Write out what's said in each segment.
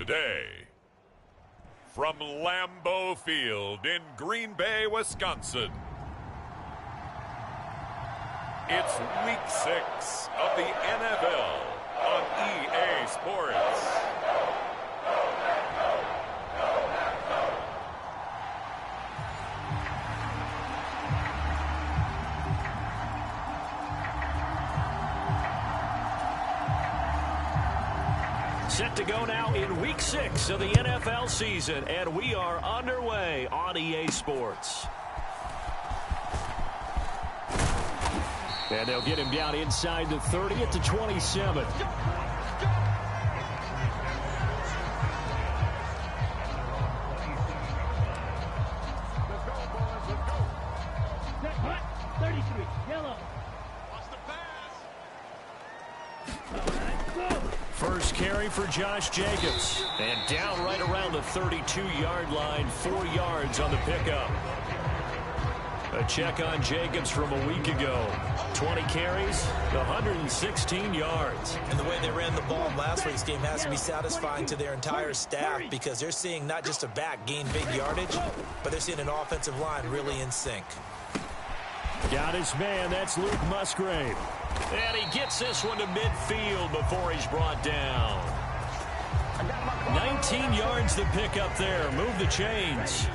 Today, from Lambeau Field in Green Bay, Wisconsin, it's Week 6 of the NFL on EA Sports. Set to go now in Week 6 of the NFL season, and we are underway on EA Sports. And they'll get him down inside the 30 at the 27. First carry for Josh Jacobs. And down right around the 32-yard line, 4 yards on the pickup. A check on Jacobs from a week ago. 20 carries, 116 yards. And the way they ran the ball in last week's game has to be satisfying to their entire staff because they're seeing not just a back gain big yardage, but they're seeing an offensive line really in sync. Got his man. That's Luke Musgrave. And he gets this one to midfield before he's brought down. 19 yards to pick up there. Move the chains.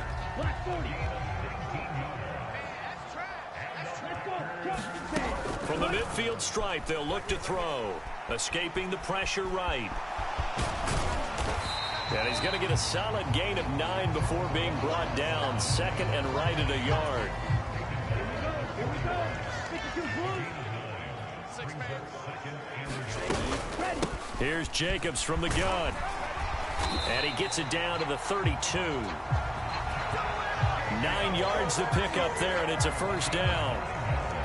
From the midfield stripe, they'll look to throw. Escaping the pressure right. And he's going to get a solid gain of 9 before being brought down. Second and right at a yard. Here's Jacobs from the gun. And he gets it down to the 32. 9 yards to pick up there, and it's a first down.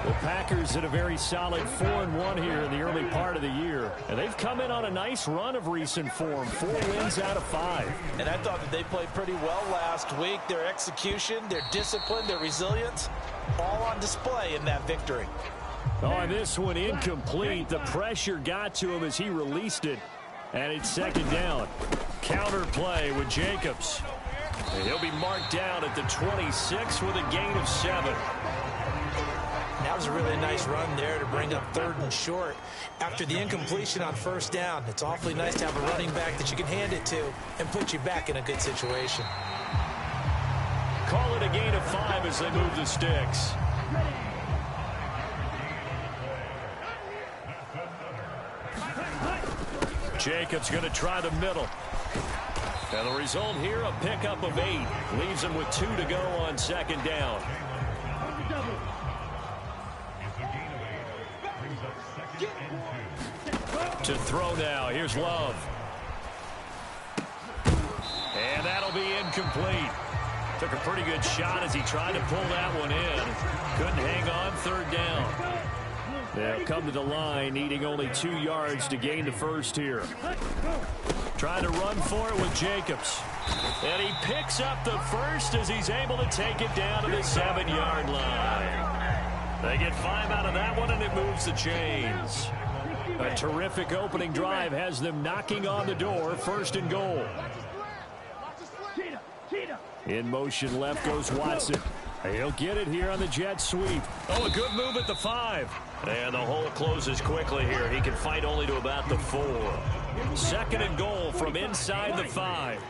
The Packers had a very solid 4-1 here in the early part of the year. And they've come in on a nice run of recent form. 4 wins out of 5. And I thought that they played pretty well last week. Their execution, their discipline, their resilience, all on display in that victory. Oh, this one incomplete. The pressure got to him as he released it. And it's second down. Counter play with Jacobs. And he'll be marked down at the 26 with a gain of 7. That was a really nice run there to bring up 3rd and short. After the incompletion on first down, it's awfully nice to have a running back that you can hand it to and put you back in a good situation. Call it a gain of 5 as they move the sticks. Jacobs going to try the middle. And the result here, a pickup of 8. Leaves him with 2 to go on second down. To throw now. Here's Love. And that'll be incomplete. Took a pretty good shot as he tried to pull that one in. Couldn't hang on. 3rd down. They'll come to the line, needing only 2 yards to gain the first here. Trying to run for it with Jacobs. And he picks up the first as he's able to take it down to the 7-yard line. They get 5 out of that one, and it moves the chains. A terrific opening drive has them knocking on the door. 1st and goal. In motion left goes Watson. He'll get it here on the jet sweep. Oh, a good move at the 5. And the hole closes quickly here. He can fight only to about the 4. 2nd and goal from inside the 5.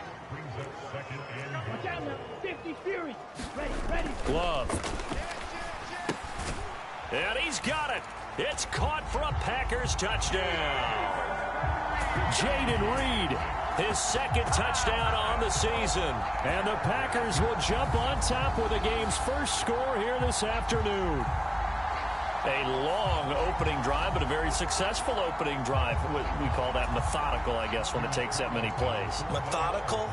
Glove. And he's got it. It's caught for a Packers touchdown. Jaden Reed, his 2nd touchdown on the season. And the Packers will jump on top with the game's first score here this afternoon. A long opening drive, but a very successful opening drive. We call that methodical, I guess, when it takes that many plays. Methodical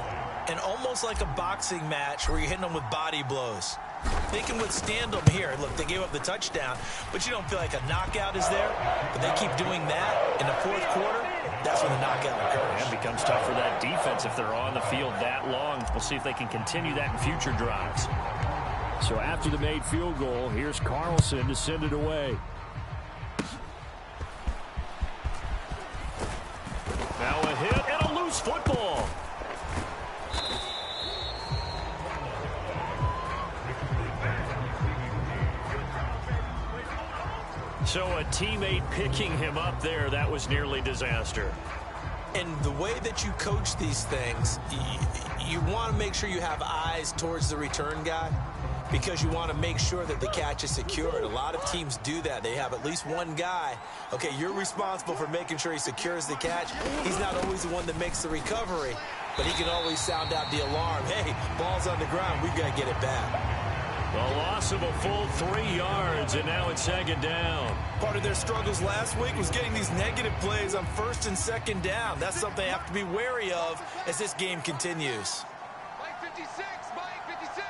and almost like a boxing match where you're hitting them with body blows. They can withstand them here. Look, they gave up the touchdown, but you don't feel like a knockout is there. But they keep doing that in the 4th quarter. That's when the knockout occurs. It becomes tough for that defense if they're on the field that long. We'll see if they can continue that in future drives. So after the made field goal, here's Carlson to send it away. Now a hit and a loose football. So a teammate picking him up there, that was nearly disaster. And the way that you coach these things, you want to make sure you have eyes towards the return guy because you want to make sure that the catch is secured. A lot of teams do that. They have at least one guy. Okay, you're responsible for making sure he secures the catch. He's not always the one that makes the recovery, but he can always sound out the alarm. Hey, ball's on the ground. We've got to get it back. A loss of a full 3 yards, and now it's second down. Part of their struggles last week was getting these negative plays on first and second down. That's something they have to be wary of as this game continues. Mike 56, Mike 56.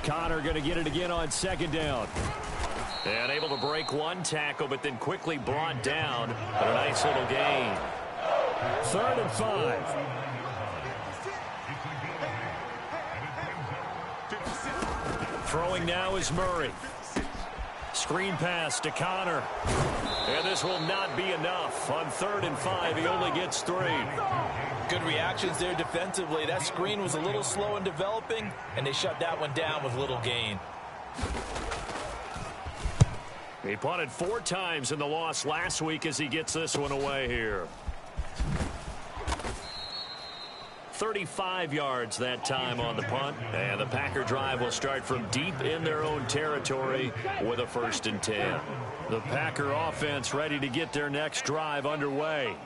Connor going to get it again on second down. And able to break one tackle, but then quickly brought down. But a nice little gain. 3rd and 5. Throwing now is Murray. Screen pass to Connor. And this will not be enough. On 3rd and 5, he only gets 3. Good reactions there defensively. That screen was a little slow in developing, and they shut that one down with little gain. He punted 4 times in the loss last week as he gets this one away here. 35 yards that time on the punt, and the Packer drive will start from deep in their own territory with a 1st and 10. The Packer offense ready to get their next drive underway.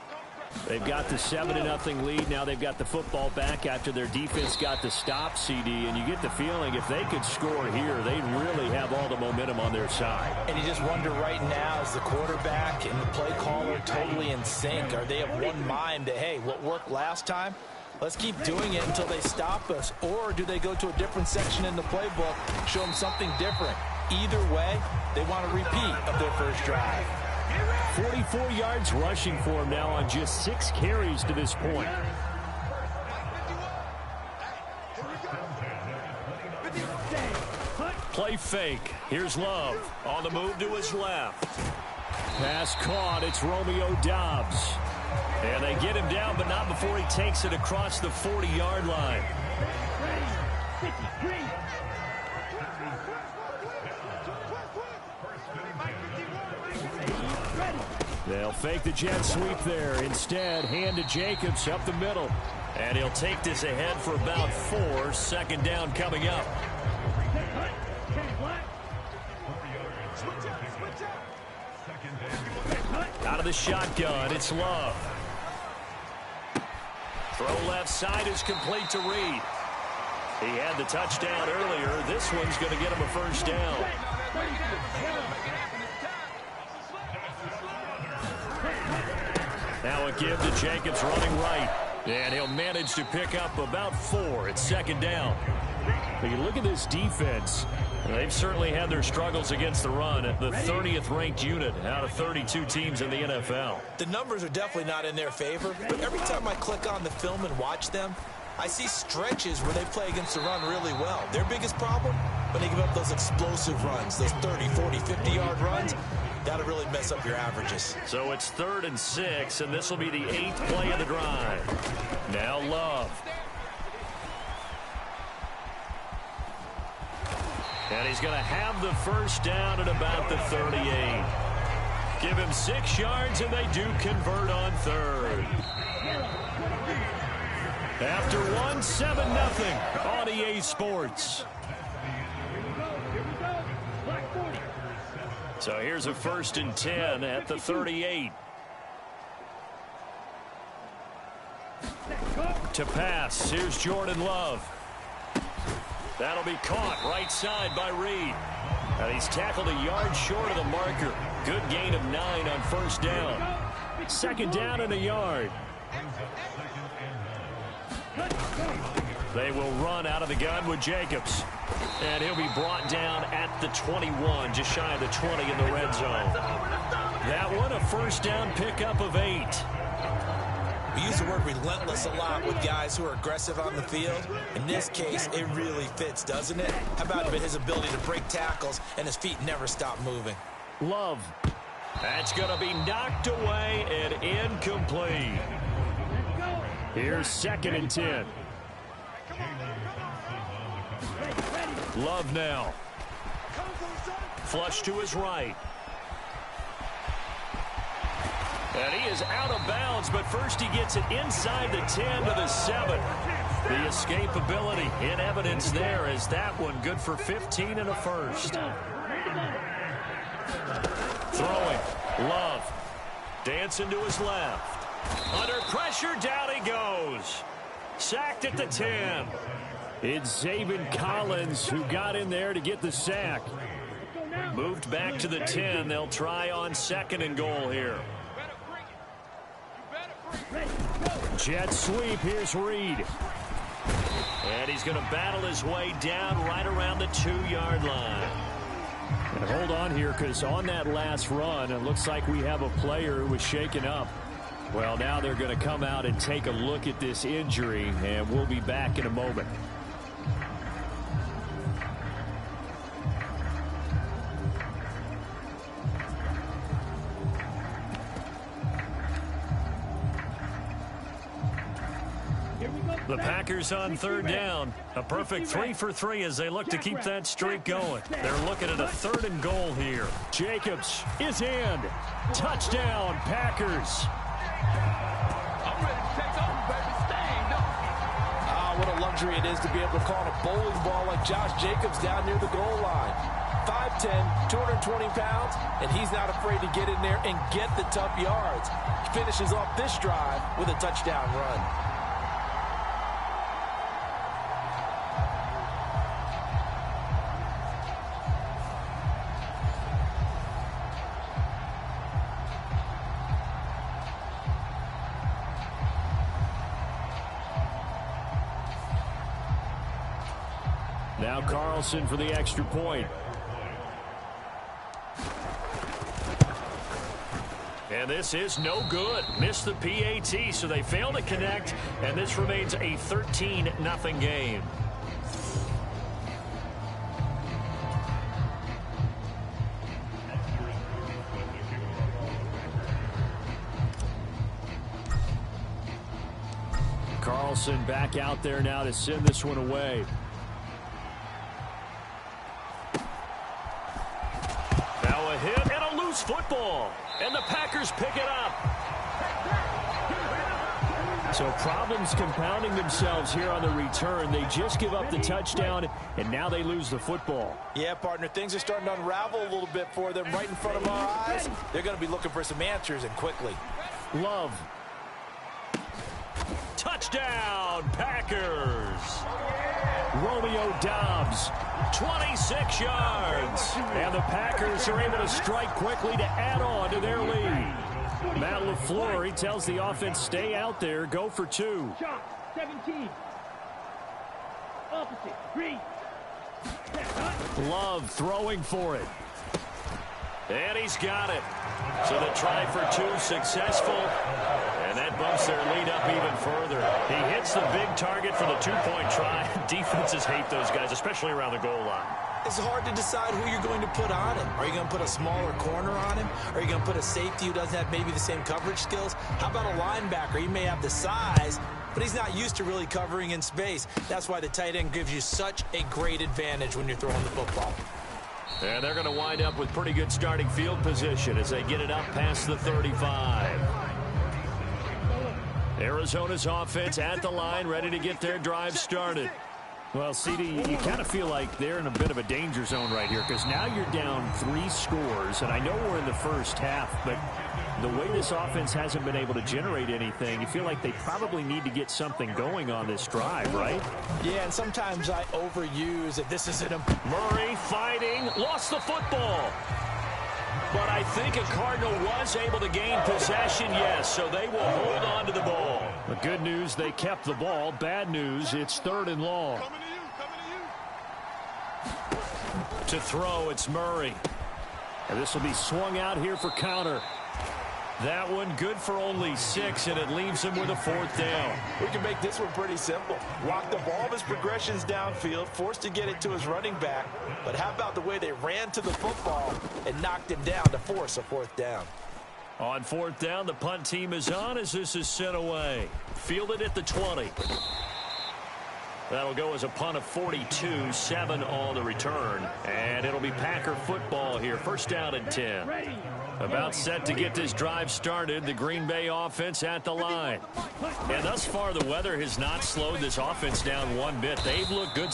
They've got the 7-0 lead. Now they've got the football back after their defense got the stop, CD, and you get the feeling if they could score here, they'd really have all the momentum on their side. And you just wonder right now, is the quarterback and the play caller totally in sync? Are they of one mind that, hey, what worked last time? Let's keep doing it until they stop us. Or do they go to a different section in the playbook, show them something different? Either way, they want a repeat of their first drive. 44 yards rushing for him now on just 6 carries to this point. Play fake. Here's Love on the move to his left. Pass caught. It's Romeo Doubs. And they get him down, but not before he takes it across the 40-yard line. They'll fake the jet sweep there. Instead, hand to Jacobs up the middle. And he'll take this ahead for about 4. 2nd down coming up. Out of the shotgun, it's Love. Throw left side is complete to Reed. He had the touchdown earlier. This one's going to get him a 1st down. Now a give to Jacobs running right. And he'll manage to pick up about 4. It's 2nd down. But you look at this defense. They've certainly had their struggles against the run at the 30th ranked unit out of 32 teams in the NFL. The numbers are definitely not in their favor, but every time I click on the film and watch them, I see stretches where they play against the run really well. Their biggest problem, when they give up those explosive runs, those 30, 40, 50-yard runs, that'll really mess up your averages. So it's 3rd and 6, and this will be the 8th play of the drive. Now Love. And he's going to have the 1st down at about the 38. Give him 6 yards, and they do convert on 3rd. After 1, 7-0 on EA Sports. So here's a 1st and 10 at the 38. To pass, here's Jordan Love. That'll be caught right side by Reed. And he's tackled a yard short of the marker. Good gain of 9 on 1st down. 2nd down and a yard. They will run out of the gun with Jacobs. And he'll be brought down at the 21, just shy of the 20 in the red zone. That one, a 1st down pickup of 8. We use the word relentless a lot with guys who are aggressive on the field. In this case, it really fits, doesn't it? How about his ability to break tackles and his feet never stop moving? Love. That's going to be knocked away and incomplete. Here's 2nd and 10. Love now. Flush to his right. And he is out of bounds, but first he gets it inside the 10 to the 7. The escapability in evidence there as that one good for 15 and a first. Throwing. Love. Dancing to his left. Under pressure, down he goes. Sacked at the 10. It's Zaven Collins who got in there to get the sack. Moved back to the 10. They'll try on 2nd and goal here. Jet sweep. Here's Reed. And he's going to battle his way down right around the 2-yard line. And hold on here, because on that last run, it looks like we have a player who was shaken up. Well, now they're going to come out and take a look at this injury, and we'll be back in a moment. The Packers on 3rd down. A perfect 3 for 3 as they look to keep that streak going. They're looking at a 3rd and goal here. Jacobs is in. Touchdown, Packers. I'm ready to take over, baby. Stand up. Ah, what a luxury it is to be able to call a bowling ball like Josh Jacobs down near the goal line. 5'10", 220 pounds, and he's not afraid to get in there and get the tough yards. He finishes off this drive with a touchdown run. Now Carlson for the extra point. And this is no good. Missed the PAT, so they fail to connect, and this remains a 13-0 game. Carlson back out there now to send this one away. Now a hit and a loose football. And the Packers pick it up. So problems compounding themselves here on the return. They just give up the touchdown, and now they lose the football. Yeah, partner, things are starting to unravel a little bit for them right in front of our eyes. They're going to be looking for some answers, and quickly. Love. Touchdown, Packers. Romeo Doubs, 26 yards. And the Packers are able to strike quickly to add on to their lead. Matt LaFleur, he tells the offense, stay out there, go for 2. 17. Opposite. 3. Love throwing for it. And he's got it. So the try for 2 successful. And that bumps their lead up even further. He hits the big target for the 2-point try. Defenses hate those guys, especially around the goal line. It's hard to decide who you're going to put on him. Are you going to put a smaller corner on him? Are you going to put a safety who doesn't have maybe the same coverage skills? How about a linebacker? He may have the size, but he's not used to really covering in space. That's why the tight end gives you such a great advantage when you're throwing the football. And they're going to wind up with pretty good starting field position as they get it up past the 35. Arizona's offense at the line, ready to get their drive started. Well, CD, you kind of feel like they're in a bit of a danger zone right here because now you're down 3 scores, and I know we're in the first half, but the way this offense hasn't been able to generate anything, you feel like they probably need to get something going on this drive, right? Yeah, and sometimes I overuse it. This isn't a... Murray fighting, lost the football. But I think a Cardinal was able to gain possession, yes, so they will hold on to the ball. The good news, they kept the ball. Bad news, it's 3rd and long. To throw, it's Murray. And this will be swung out here for counter. That one good for only 6, and it leaves him with a 4th down. We can make this one pretty simple. Walk the ball of his progressions downfield, forced to get it to his running back. But how about the way they ran to the football and knocked him down to force a 4th down? On 4th down, the punt team is on as this is sent away. Fielded at the 20. That'll go as a punt of 42, 7 on the return. And it'll be Packer football here. First down and 10. About set to get this drive started. The Green Bay offense at the line. And thus far, the weather has not slowed this offense down one bit. They've looked good.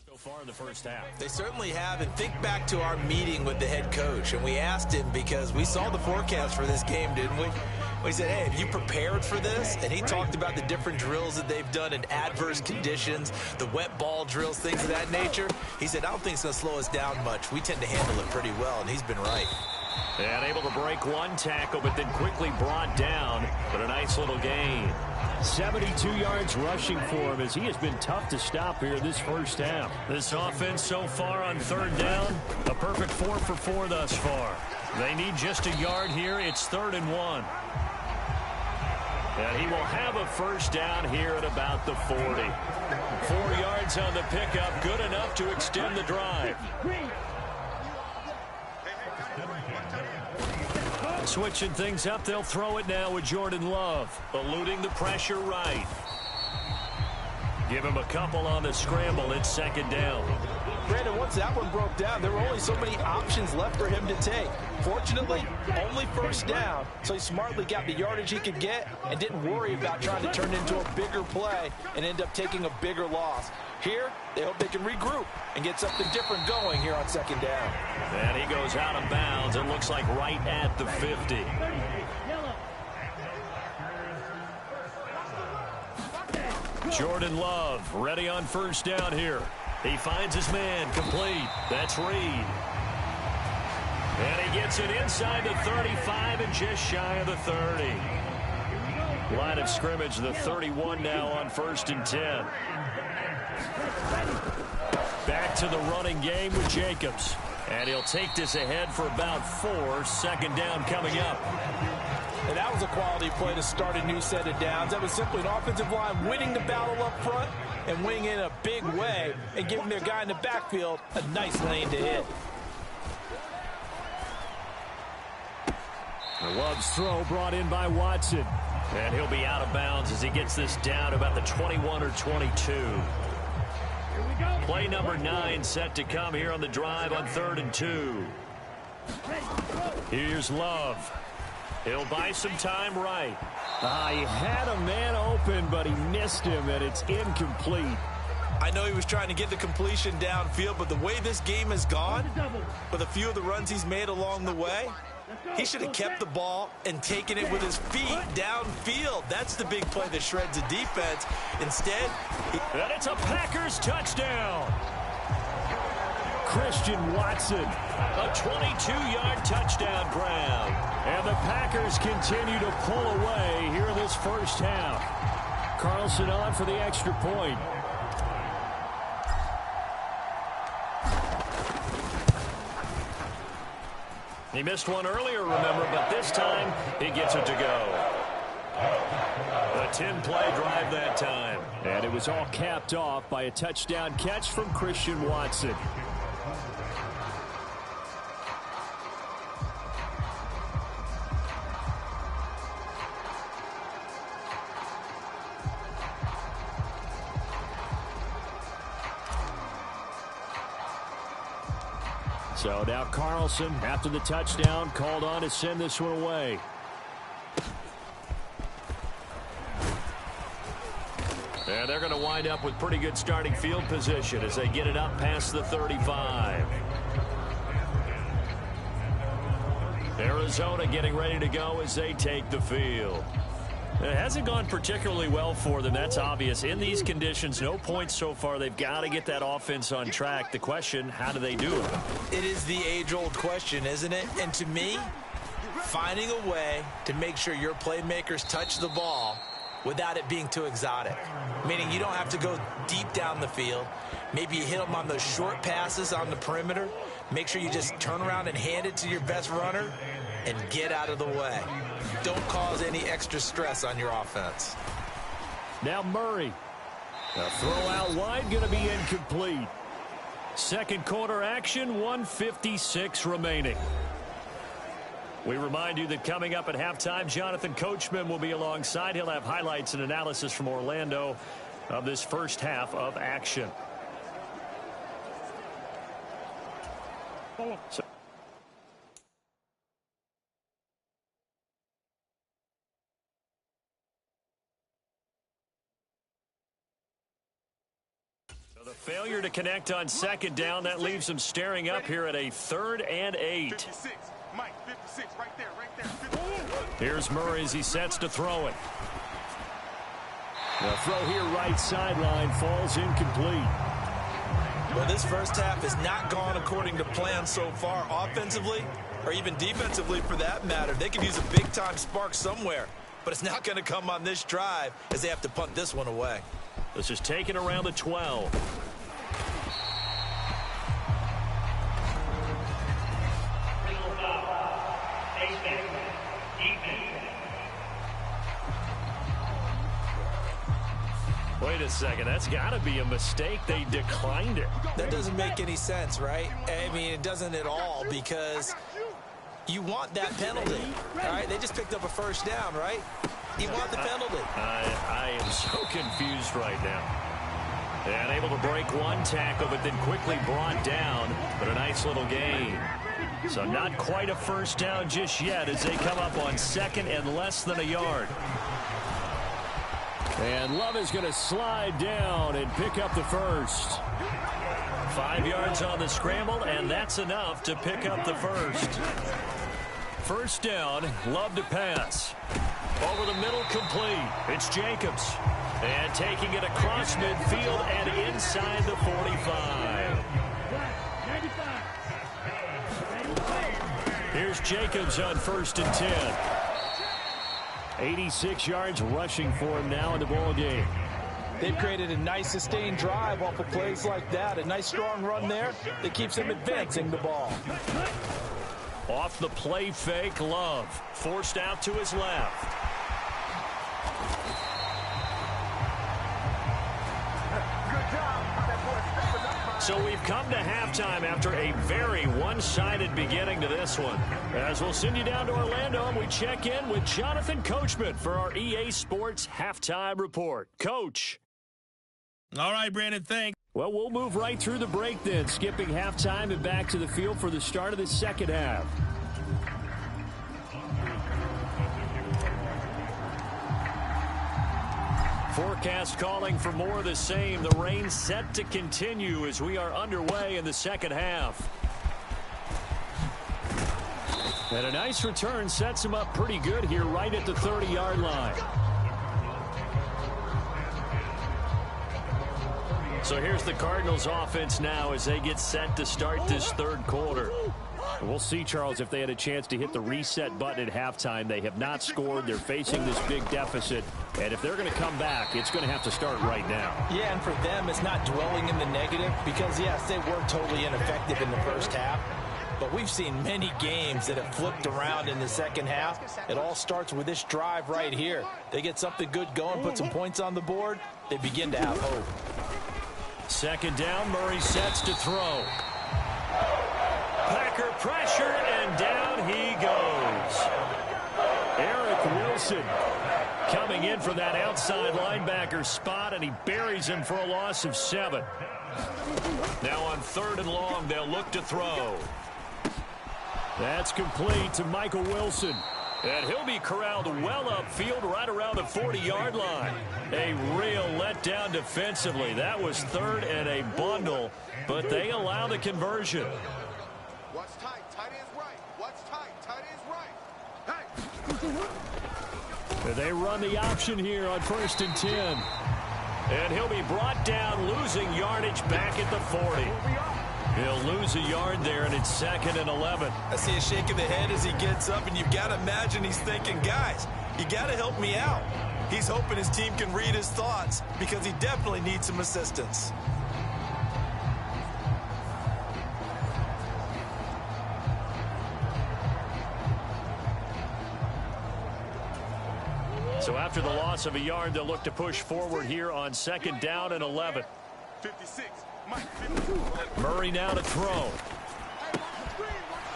So far in the first half. They certainly have. And think back to our meeting with the head coach. And we asked him because we saw the forecast for this game, didn't we? We said, hey, have you prepared for this? And he talked about the different drills that they've done in adverse conditions, the wet ball drills, things of that nature. He said, I don't think it's going to slow us down much. We tend to handle it pretty well, and he's been right. And able to break one tackle, but then quickly brought down. But a nice little gain. 72 yards rushing for him as he has been tough to stop here this first half. This offense so far on third down, a perfect 4 for 4 thus far. They need just a yard here. It's 3rd and 1. And he will have a first down here at about the 40. 4 yards on the pickup, good enough to extend the drive. Switching things up, they'll throw it now with Jordan Love. Eluding the pressure right. Give him a couple on the scramble. It's 2nd down. Brandon, once that one broke down, there were only so many options left for him to take. Fortunately, only first down, so he smartly got the yardage he could get and didn't worry about trying to turn it into a bigger play and end up taking a bigger loss. Here, they hope they can regroup and get something different going here on 2nd down. And he goes out of bounds. It looks like right at the 50. Jordan Love ready on first down here. He finds his man complete. That's Reed. And he gets it inside the 35 and just shy of the 30. Line of scrimmage, the 31 now on 1st and 10. Back to the running game with Jacobs. And he'll take this ahead for about 4. 2nd down coming up. And that was a quality play to start a new set of downs. That was simply an offensive line winning the battle up front and winning in a big way and giving their guy in the backfield a nice lane to hit. Love's throw brought in by Watson. And he'll be out of bounds as he gets this down about the 21 or 22. Play number 9 set to come here on the drive on 3rd and 2. Here's Love. He'll buy some time right. He had a man open, but he missed him, and it's incomplete. I know he was trying to get the completion downfield, but the way this game has gone, with a few of the runs he's made along the way, he should have kept the ball and taken it with his feet downfield. That's the big play that shreds a defense. Instead, and it's a Packers touchdown. Christian Watson, a 22-yard touchdown grab. And the Packers continue to pull away here in this first half. Carlson on for the extra point. He missed one earlier, remember, but this time he gets it to go. A 10-play drive that time. And it was all capped off by a touchdown catch from Christian Watson. So now Carlson, after the touchdown, called on to send this one away. And they're going to wind up with pretty good starting field position as they get it up past the 35. Arizona getting ready to go as they take the field. It hasn't gone particularly well for them. That's obvious. In these conditions, no points so far. They've got to get that offense on track. The question, how do they do it? It is the age-old question, isn't it? And to me, finding a way to make sure your playmakers touch the ball without it being too exotic. Meaning you don't have to go deep down the field. Maybe you hit them on those short passes on the perimeter. Make sure you just turn around and hand it to your best runner and get out of the way. Don't cause any extra stress on your offense. Now Murray. A throw out wide, going to be incomplete. Second quarter action, 1:56 remaining. We remind you that coming up at halftime, Jonathan Coachman will be alongside. He'll have highlights and analysis from Orlando of this first half of action. The failure to connect on second down, that leaves them staring up here at a 3rd and 8. 56. Mike, 56, right there, right there. 56. Here's Murray as he sets to throw it. The throw here right sideline falls incomplete. Well, this first half has not gone according to plan so far offensively or even defensively for that matter. They could use a big-time spark somewhere, but it's not going to come on this drive as they have to punt this one away. This is taken around the 12. Wait a second, that's got to be a mistake. They declined it. That doesn't make any sense, right? I mean, it doesn't at all because you want that penalty, all right? They just picked up a first down, right? You want the penalty. I am so confused right now. And able to break one tackle, but then quickly brought down. But a nice little gain. So not quite a first down just yet as they come up on second and less than a yard. And Love is going to slide down and pick up the first. 5 yards on the scramble, and that's enough to pick up the first. First down, Love to pass. Over the middle, complete. It's Jacobs. And taking it across midfield and inside the 45. Here's Jacobs on 1st and 10. 86 yards rushing for him now in the ball game. They've created a nice sustained drive off of plays like that. A nice strong run there that keeps them advancing the ball. Off the play fake, Love. Forced out to his left. So we've come to halftime after a very one-sided beginning to this one. As we'll send you down to Orlando, and we check in with Jonathan Coachman for our EA Sports Halftime Report. Coach. All right, Brandon, thanks. Well, we'll move right through the break then, skipping halftime and back to the field for the start of the second half. Forecast calling for more of the same. The rain set to continue as we are underway in the second half. And a nice return sets him up pretty good here right at the 30-yard line. So here's the Cardinals offense now as they get set to start this third quarter. We'll see, Charles, if they had a chance to hit the reset button at halftime. They have not scored. They're facing this big deficit. And if they're going to come back, it's going to have to start right now. Yeah, and for them, it's not dwelling in the negative because, yes, they were totally ineffective in the first half. But we've seen many games that have flipped around in the second half. It all starts with this drive right here. They get something good going, put some points on the board, they begin to have hope. Second down, Murray sets to throw. Packer pressure, and down he goes. Eric Wilson coming in from that outside linebacker spot, and he buries him for a loss of 7. Now on 3rd and long, they'll look to throw. That's complete to Michael Wilson. And he'll be corralled well upfield right around the 40-yard line. A real letdown defensively. That was 3rd and a bundle, but they allow the conversion. What's tight? Tight end's right. What's tight? Tight end's right. Hey! They run the option here on 1st and 10. And he'll be brought down, losing yardage back at the 40. He'll lose a yard there, and it's 2nd and 11. I see a shake of the head as he gets up, and you've got to imagine he's thinking, guys, you got to help me out. He's hoping his team can read his thoughts because he definitely needs some assistance. So after the loss of a yard, they'll look to push forward here on 2nd down and 11. 56. Murray now to throw.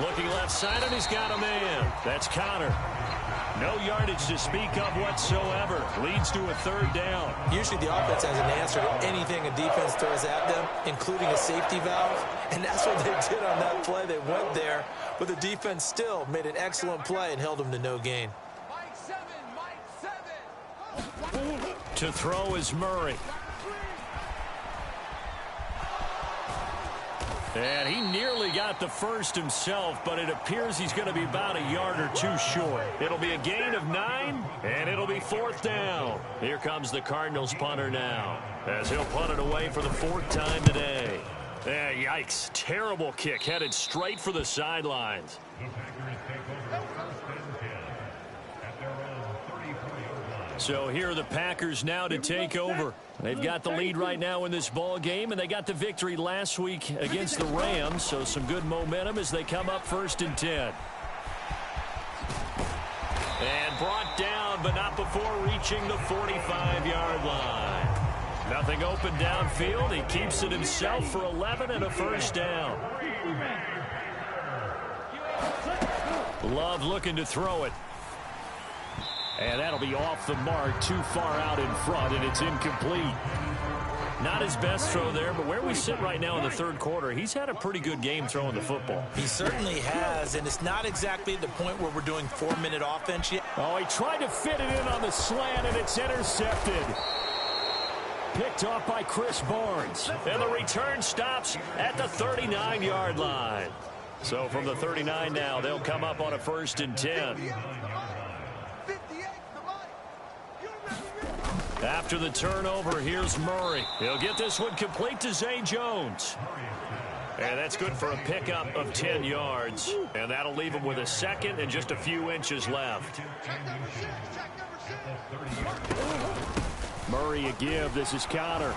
Looking left side, and he's got a man. That's Connor. No yardage to speak of whatsoever. Leads to a 3rd down. Usually the offense has an answer to anything a defense throws at them, including a safety valve. And that's what they did on that play. They went there, but the defense still made an excellent play and held them to no gain. To throw is Murray. And he nearly got the first himself, but it appears he's going to be about a yard or 2 short. It'll be a gain of 9, and it'll be 4th down. Here comes the Cardinals punter now, as he'll punt it away for the 4th time today. Yikes, terrible kick, headed straight for the sidelines. So here are the Packers now to take over. They've got the lead right now in this ball game, and they got the victory last week against the Rams, so some good momentum as they come up 1st and 10. And brought down, but not before reaching the 45-yard line. Nothing open downfield. He keeps it himself for 11 and a 1st down. Love looking to throw it. And that'll be off the mark, too far out in front, and it's incomplete. Not his best throw there, but where we sit right now in the 3rd quarter, he's had a pretty good game throwing the football. He certainly has, and it's not exactly the point where we're doing 4-minute offense yet. Oh, he tried to fit it in on the slant, and it's intercepted. Picked off by Chris Barnes. And the return stops at the 39-yard line. So from the 39 now, they'll come up on a 1st and 10. After the turnover, here's Murray. He'll get this one complete to Zay Jones. And that's good for a pickup of 10 yards. And that'll leave him with a 2nd and just a few inches left. Murray a give. This is Connor.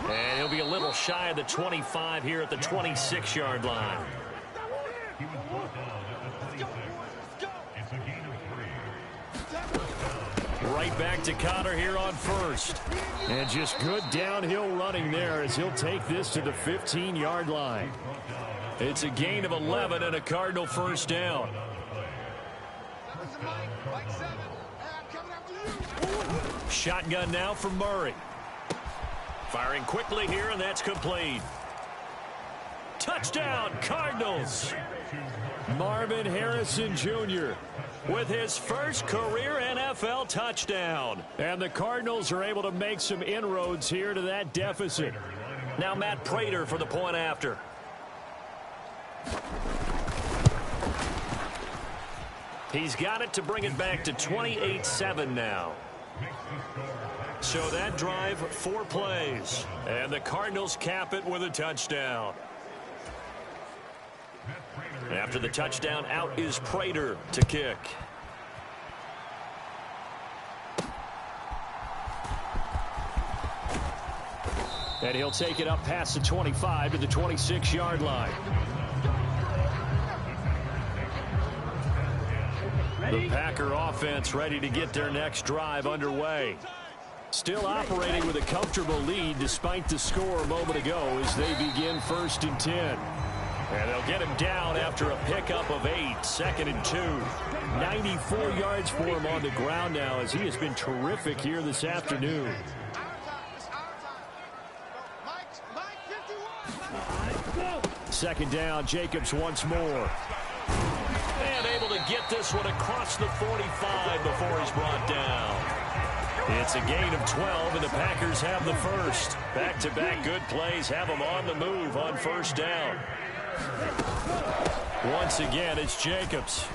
And he'll be a little shy of the 25 here at the 26-yard line. Right back to Connor here on 1st. And just good downhill running there as he'll take this to the 15-yard line. It's a gain of 11 and a Cardinal 1st down. Shotgun now for Murray. Firing quickly here, and that's complete. Touchdown, Cardinals. Marvin Harrison Jr. with his first career NFL touchdown. And the Cardinals are able to make some inroads here to that deficit. Now Matt Prater for the point after. He's got it to bring it back to 28-7 now. So that drive, 4 plays. And the Cardinals cap it with a touchdown. After the touchdown, out is Prater to kick. And he'll take it up past the 25 to the 26-yard line. The Packer offense ready to get their next drive underway. Still operating with a comfortable lead despite the score a moment ago as they begin 1st and 10. And they'll get him down after a pickup of 8, 2nd and 2. 94 yards for him on the ground now as he has been terrific here this afternoon. Second down, Jacobs once more. And able to get this one across the 45 before he's brought down. It's a gain of 12, and the Packers have the first. Back-to-back good plays have them on the move on first down. Once again, it's Jacobs.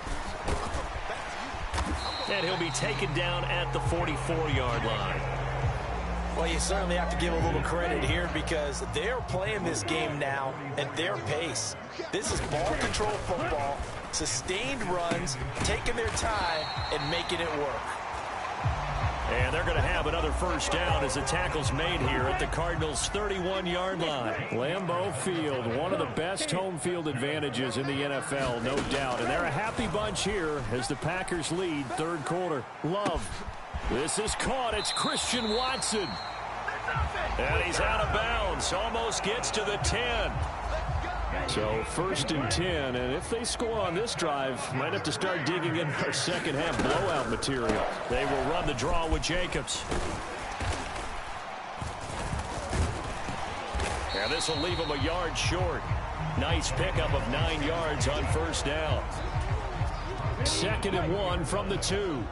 And he'll be taken down at the 44-yard line. Well, you certainly have to give a little credit here because they're playing this game now at their pace. This is ball control football, sustained runs, taking their time, and making it work. And they're going to have another first down as the tackle's made here at the Cardinals' 31-yard line. Lambeau Field, one of the best home field advantages in the NFL, no doubt. And they're a happy bunch here as the Packers lead third quarter. Love. This is caught. It's Christian Watson. And he's out of bounds. Almost gets to the 10. So first and 10, and if they score on this drive, might have to start digging in our second half blowout material. They will run the draw with Jacobs. And this will leave him a yard short. Nice pickup of 9 yards on first down. 2nd and 1 from the 2.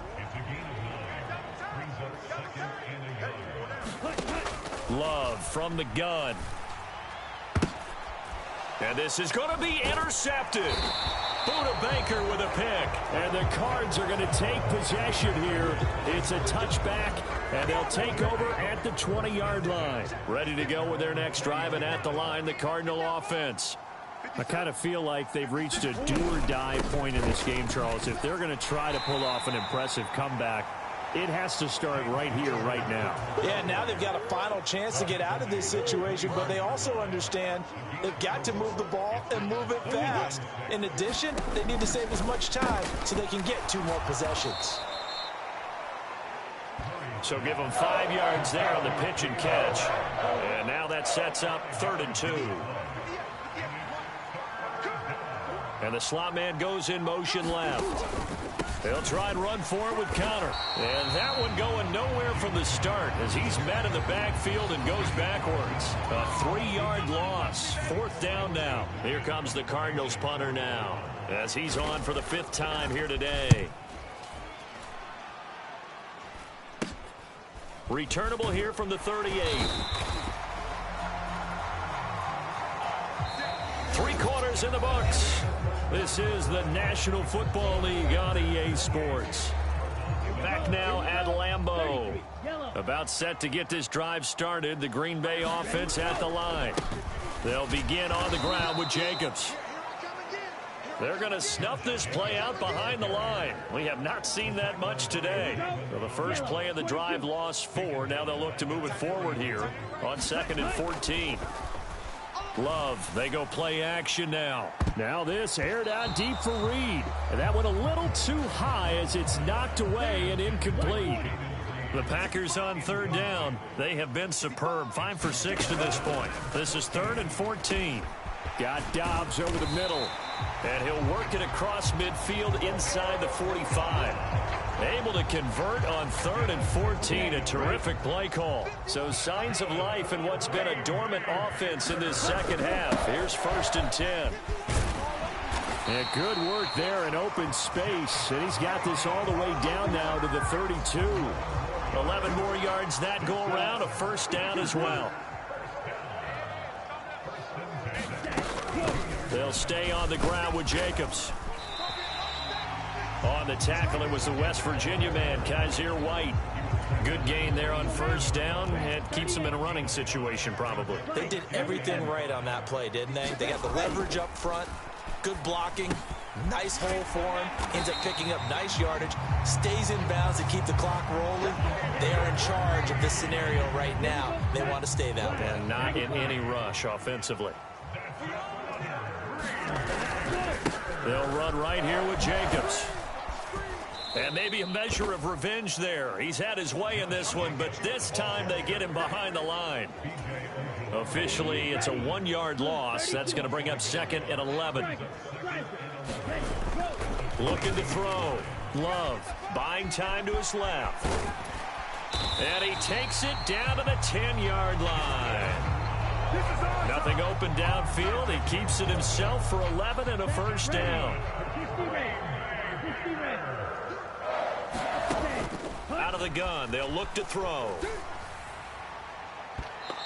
Love from the gun. And this is going to be intercepted. Buda Baker with a pick. And the Cards are going to take possession here. It's a touchback, and they'll take over at the 20-yard line. Ready to go with their next drive, and at the line, the Cardinal offense. I kind of feel like they've reached a do-or-die point in this game, Charles. If they're going to try to pull off an impressive comeback, it has to start right here, right now. Yeah, now they've got a final chance to get out of this situation, but they also understand they've got to move the ball and move it fast. In addition, they need to save as much time so they can get 2 more possessions. So give them 5 yards there on the pitch and catch. And now that sets up 3rd and 2. And the slot man goes in motion left. They'll try and run forward with counter. And that one going nowhere from the start as he's met in the backfield and goes backwards. A 3-yard loss. 4th down now. Here comes the Cardinals punter now as he's on for the 5th time here today. Returnable here from the 38. 3 quarters in the books. This is the National Football League on EA Sports. Back now at Lambeau. About set to get this drive started. The Green Bay offense at the line. They'll begin on the ground with Jacobs. They're going to snuff this play out behind the line. We have not seen that much today. So the first play of the drive lost 4. Now they'll look to move it forward here on 2nd and 14. Love, they go play action now. Now this aired out deep for Reed. And that went a little too high as it's knocked away and incomplete. The Packers on 3rd down. They have been superb. 5 for 6 to this point. This is 3rd and 14. Got Dobbs over the middle. And he'll work it across midfield inside the 45. Able to convert on 3rd and 14. A terrific play call. So signs of life in what's been a dormant offense in this second half. Here's 1st and 10. And good work there in open space. And he's got this all the way down now to the 32. 11 more yards that go around. A 1st down as well. They'll stay on the ground with Jacobs. On the tackle, it was the West Virginia man, Kaiser White. Good gain there on 1st down. It keeps them in a running situation, probably. They did everything right on that play, didn't they? They got the leverage up front, good blocking, nice hole for him, ends up picking up nice yardage, stays in bounds to keep the clock rolling. They are in charge of this scenario right now. They want to stay that way. And not in any rush offensively. They'll run right here with Jacobs. And maybe a measure of revenge there. He's had his way in this one, but this time they get him behind the line. Officially, it's a 1-yard loss. That's going to bring up 2nd and 11. Looking to throw. Love buying time to his left. And he takes it down to the 10-yard line. Nothing open downfield. He keeps it himself for 11 and a first down. Out of the gun, they'll look to throw.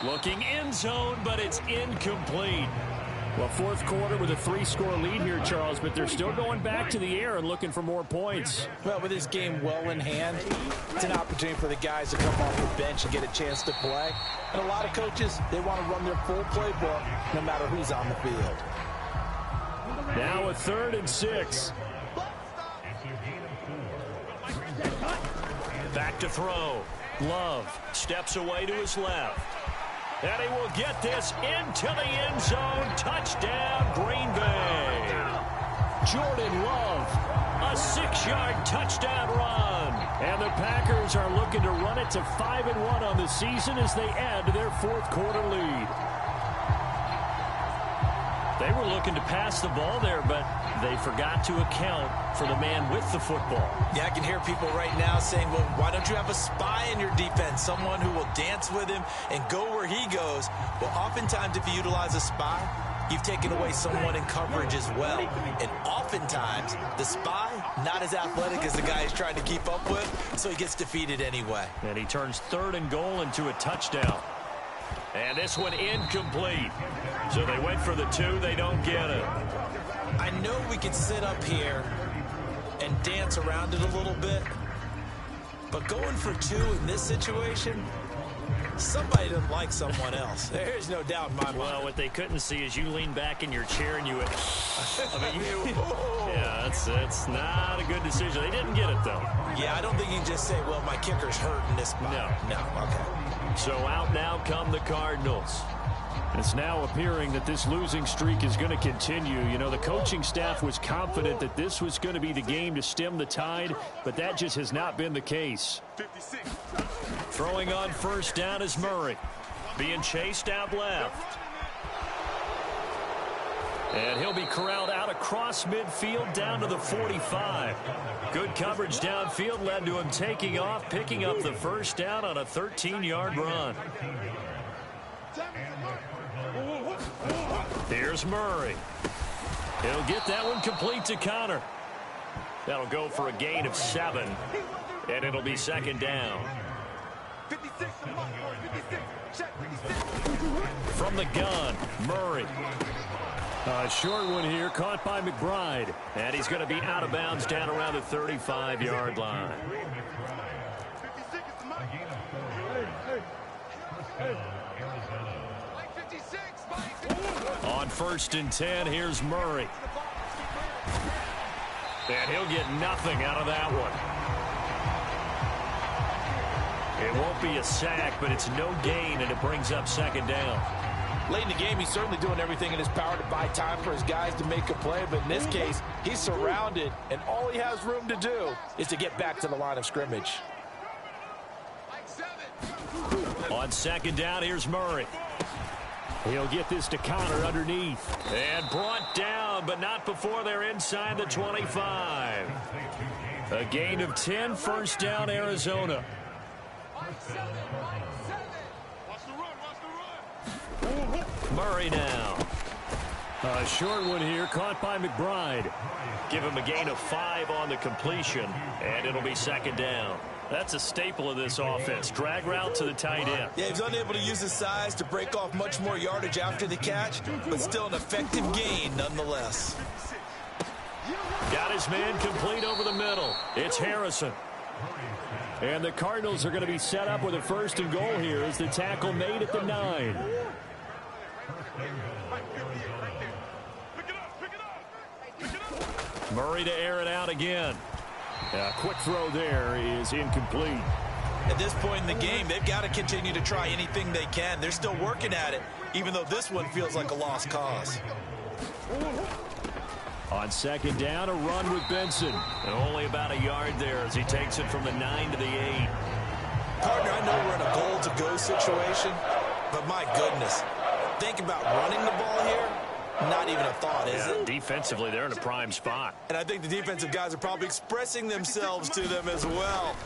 Looking end zone, but it's incomplete. Well, fourth quarter with a 3-score lead here, Charles, but they're still going back to the air and looking for more points. Well, with this game well in hand, it's an opportunity for the guys to come off the bench and get a chance to play. And a lot of coaches, they want to run their full playbook no matter who's on the field. Now a 3rd and 6. Back to throw. Love steps away to his left. And he will get this into the end zone. Touchdown, Green Bay. Jordan Love, a 6-yard touchdown run. And the Packers are looking to run it to 5-1 on the season as they add to their fourth quarter lead. They were looking to pass the ball there, but they forgot to account for the man with the football. Yeah, I can hear people right now saying, well, why don't you have a spy in your defense, someone who will dance with him and go where he goes? Well, oftentimes if you utilize a spy, you've taken away someone in coverage as well. And oftentimes, the spy, not as athletic as the guy he's trying to keep up with, so he gets defeated anyway. And he turns 3rd and goal into a touchdown. And this one incomplete. So they went for the 2. They don't get it. I know we could sit up here and dance around it a little bit, but going for 2 in this situation, somebody doesn't like someone else. There's no doubt in my mind. Well, what they couldn't see is you lean back in your chair and you went, yeah, that's not a good decision. They didn't get it, though. Yeah, I don't think you can just say, well, my kicker's hurt in this spot. No, okay. So out now come the Cardinals. It's now appearing that this losing streak is going to continue. You know, the coaching staff was confident that this was going to be the game to stem the tide, but that just has not been the case. 56. Throwing on first down is Murray. Being chased out left. And he'll be corralled out across midfield down to the 45. Good coverage downfield led to him taking off, picking up the first down on a 13-yard run. Here's Murray. He'll get that one complete to Connor. That'll go for a gain of 7. And it'll be 2nd down. 56. Check 56. From the gun, Murray. A short one here, caught by McBride. And he's going to be out of bounds down around the 35-yard line. 56 is the mark. Like 56, Mike. On 1st and 10, here's Murray. And he'll get nothing out of that one. It won't be a sack, but it's no gain, and it brings up 2nd down. Late in the game, he's certainly doing everything in his power to buy time for his guys to make a play. But in this case, he's surrounded, and all he has room to do is to get back to the line of scrimmage. On 2nd down, here's Murray. He'll get this to Connor underneath. And brought down, but not before they're inside the 25. A gain of 10, first down, Arizona. Murray now. A short one here, caught by McBride. Give him a gain of 5 on the completion, and it'll be 2nd down. That's a staple of this offense. Drag route to the tight end. Yeah, he's unable to use his size to break off much more yardage after the catch, but still an effective gain nonetheless. Got his man complete over the middle. It's Harrison. And the Cardinals are going to be set up with a 1st and goal here as the tackle made at the 9. Murray to air it out again. A quick throw there is incomplete. At this point in the game, they've got to continue to try anything they can. They're still working at it, even though this one feels like a lost cause. On 2nd down, a run with Benson. And only about a yard there as he takes it from the 9 to the 8. Partner, I know we're in a goal-to-go situation, but my goodness, Think about running the ball here. Not even a thought, is it? Defensively, they're in a prime spot. And I think the defensive guys are probably expressing themselves to them as well.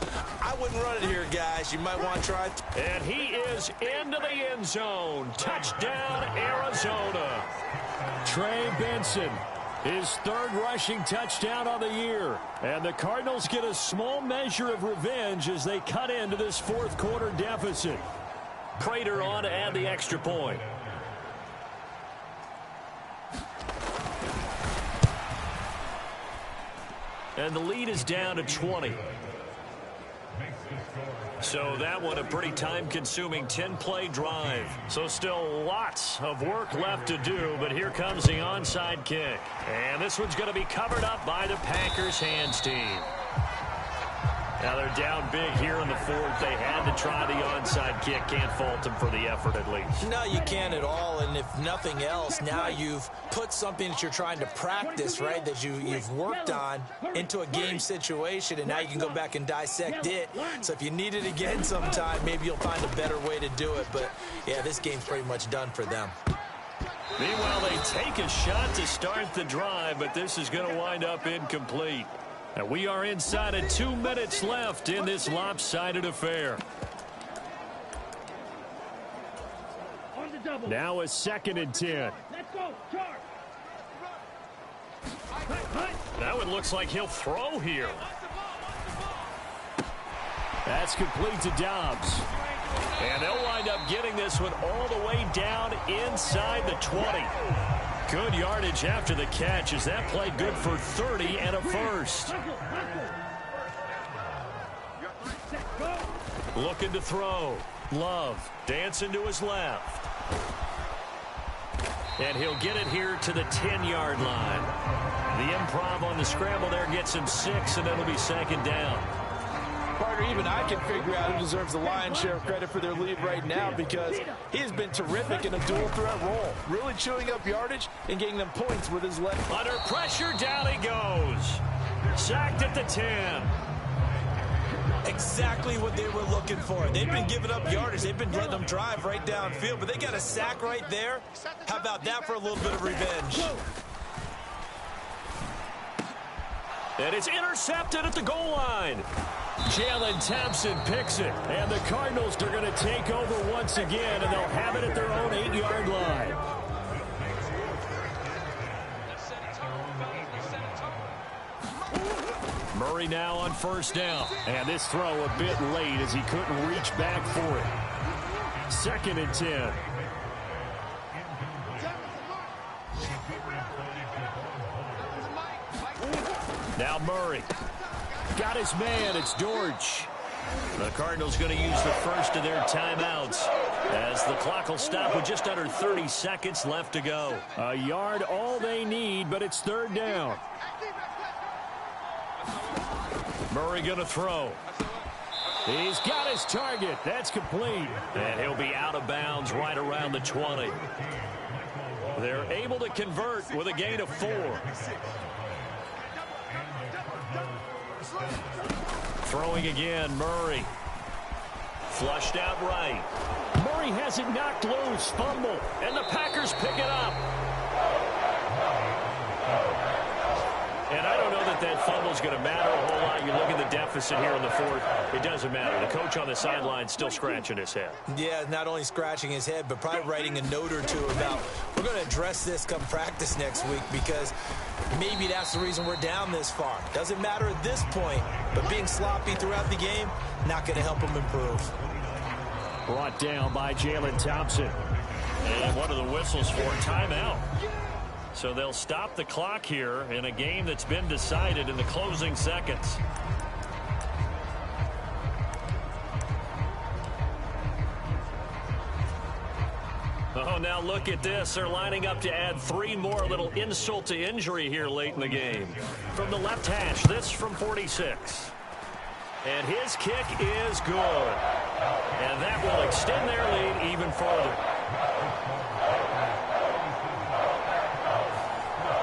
I wouldn't run it here, guys. You might want to try. And he is into the end zone. Touchdown, Arizona. Trey Benson, his third rushing touchdown of the year. And the Cardinals get a small measure of revenge as they cut into this fourth quarter deficit. Prater on to add the extra point. And the lead is down to 20. So that one a pretty time-consuming 10-play drive. So still lots of work left to do, but here comes the onside kick. And this one's going to be covered up by the Packers hands team. Now they're down big here in the fourth. They had to try the onside kick. Can't fault them for the effort at least. No, you can't at all. And if nothing else, now you've put something that you're trying to practice, right, that you've worked on into a game situation, and now you can go back and dissect it. So if you need it again sometime, maybe you'll find a better way to do it. But, yeah, this game's pretty much done for them. Meanwhile, they take a shot to start the drive, but this is going to wind up incomplete. And we are inside of 2 minutes left in this lopsided affair. Now a 2nd and 10. Let's go, charge. That one looks like he'll throw here. That's complete to Dobbs. And they'll wind up getting this one all the way down inside the 20. Good yardage after the catch as that play good for 30 and a first. Looking to throw. Love dancing to his left. And he'll get it here to the 10-yard line. The improv on the scramble there gets him 6, and it'll be 2nd down. Partner, even I can figure out who deserves the lion's share of credit for their lead right now because he has been terrific in a dual threat role, really chewing up yardage and getting them points with his left. Under pressure, down he goes. Sacked at the 10. Exactly what they were looking for. They've been giving up yardage. They've been letting them drive right downfield, but they got a sack right there. How about that for a little bit of revenge? And it's intercepted at the goal line. Jalen Thompson picks it, and the Cardinals are going to take over once again, and they'll have it at their own 8-yard line. Murray now on 1st down, and this throw a bit late as he couldn't reach back for it. 2nd and 10. Now Murray. Got his man. It's Dortch. The Cardinals going to use the first of their timeouts as the clock will stop with just under 30 seconds left to go. A yard all they need, but it's 3rd down. Murray going to throw. He's got his target. That's complete. And he'll be out of bounds right around the 20. They're able to convert with a gain of 4. Throwing again, Murray. Flushed out right. Murray has it knocked loose. Fumble. And the Packers pick it up. And I don't know that that fumble's going to matter a whole lot. You look at the deficit here in the fourth. It doesn't matter. The coach on the sideline still scratching his head. Yeah, not only scratching his head, but probably writing a note or two about we're going to address this come practice next week because maybe that's the reason we're down this far. Doesn't matter at this point, but being sloppy throughout the game, not going to help him improve. Brought down by Jalen Thompson. And one of the whistles for timeout. So they'll stop the clock here in a game that's been decided in the closing seconds. Oh, now look at this. They're lining up to add 3 more. A little insult to injury here late in the game. From the left hash, this from 46. And his kick is good. And that will extend their lead even further.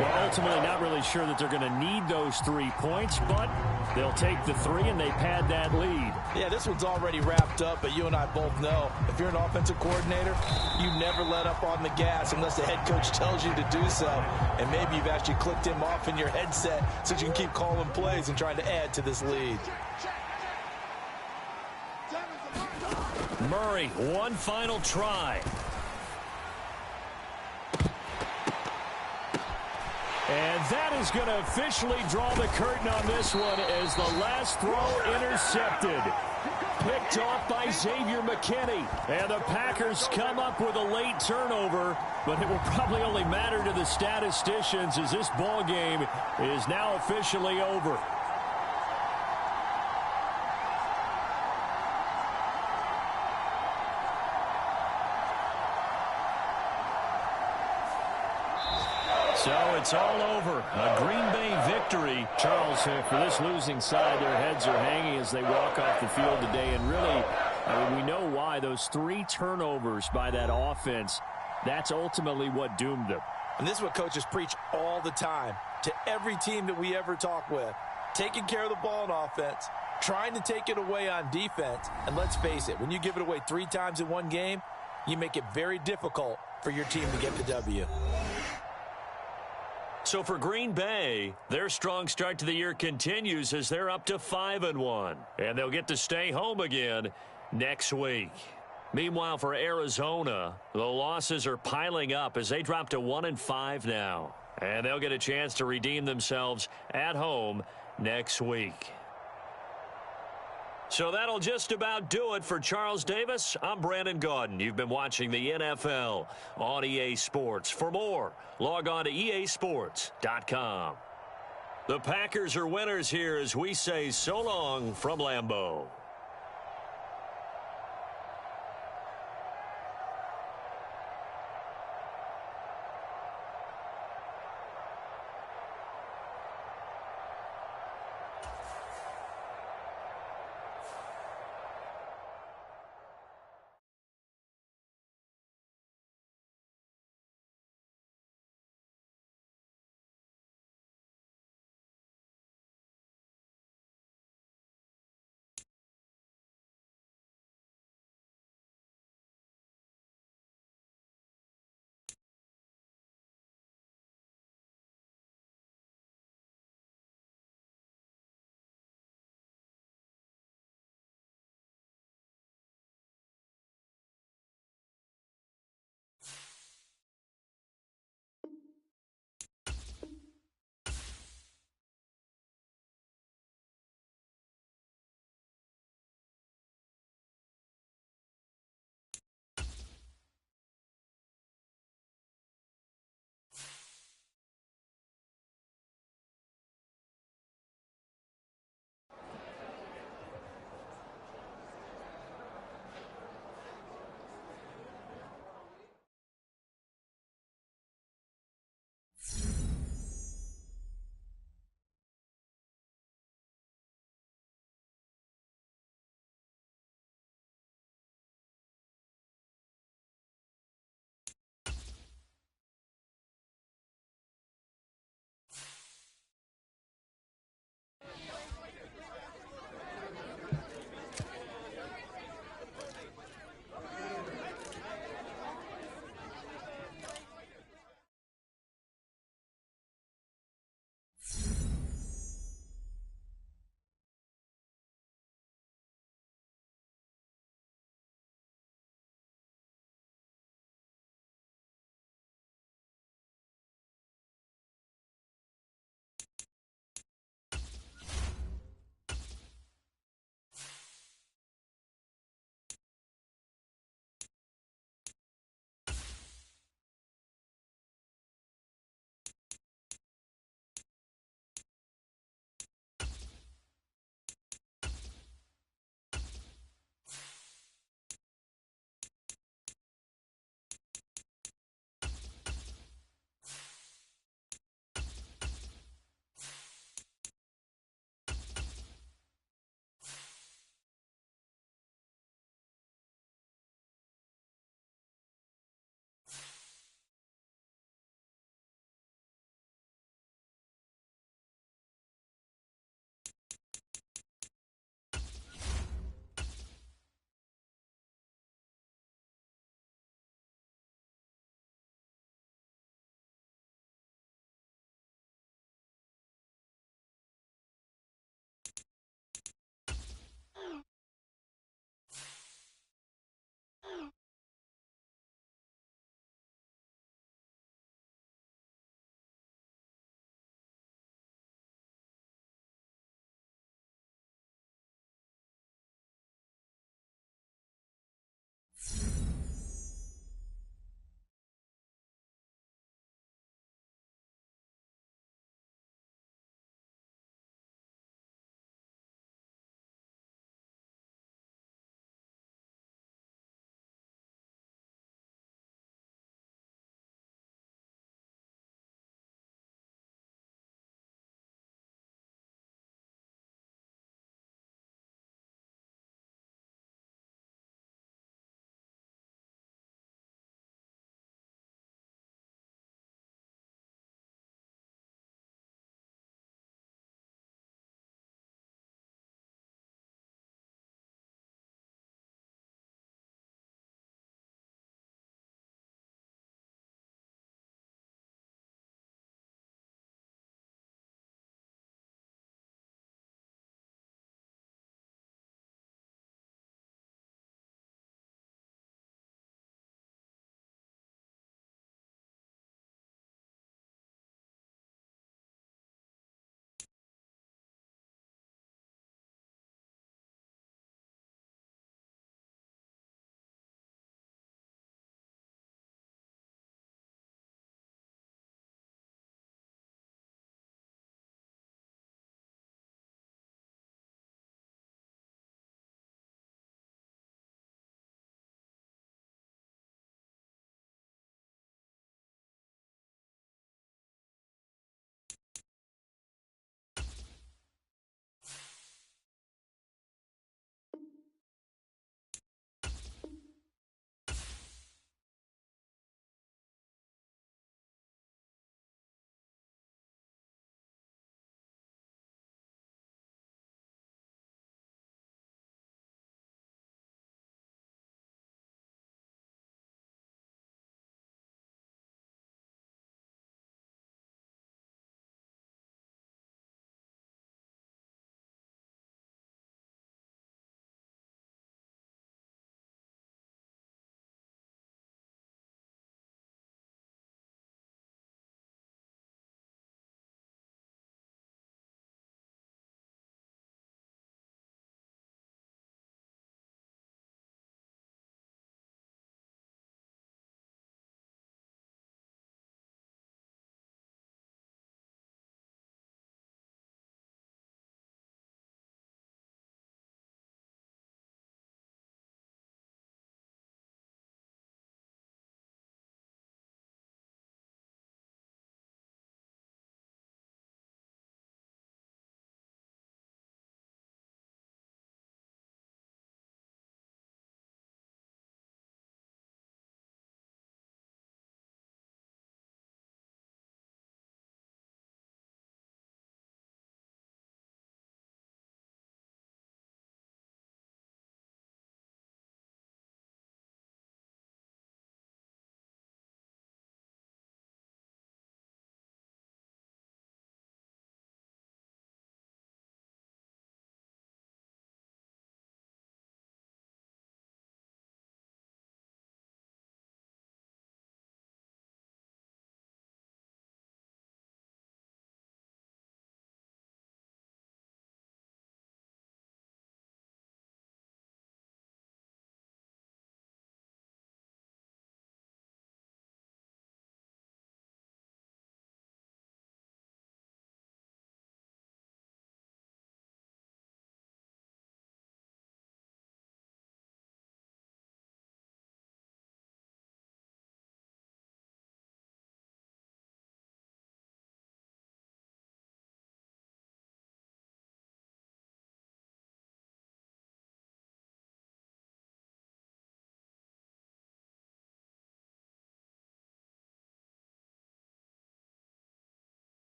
Well, ultimately not really sure that they're going to need those 3 points, but they'll take the 3 and they pad that lead. Yeah, this one's already wrapped up, but you and I both know if you're an offensive coordinator, you never let up on the gas unless the head coach tells you to do so. And maybe you've actually clicked him off in your headset so you can keep calling plays and trying to add to this lead. Murray, one final try. And that is going to officially draw the curtain on this one as the last throw intercepted. Picked off by Xavier McKinney. And the Packers come up with a late turnover, but it will probably only matter to the statisticians as this ball game is now officially over. So it's all over. A Green Bay victory. Charles, for this losing side, their heads are hanging as they walk off the field today. And really, I mean, we know why. Those 3 turnovers by that offense, that's ultimately what doomed them. And this is what coaches preach all the time to every team that we ever talk with. Taking care of the ball on offense, trying to take it away on defense. And let's face it, when you give it away 3 times in one game, you make it very difficult for your team to get the W. So for Green Bay, their strong start to the year continues as they're up to 5-1. And they'll get to stay home again next week. Meanwhile, for Arizona, the losses are piling up as they drop to 1-5 now. And they'll get a chance to redeem themselves at home next week. So that'll just about do it for Charles Davis. I'm Brandon Gaudin. You've been watching the NFL on EA Sports. For more, log on to easports.com. The Packers are winners here as we say so long from Lambeau.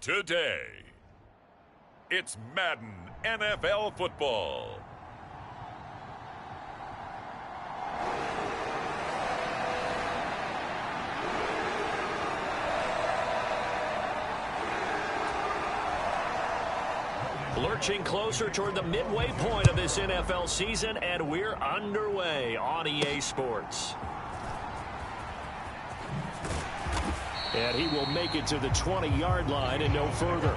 today. It's Madden NFL football. Lurching closer toward the midway point of this NFL season, and we're underway on EA Sports. And he will make it to the 20-yard line and no further.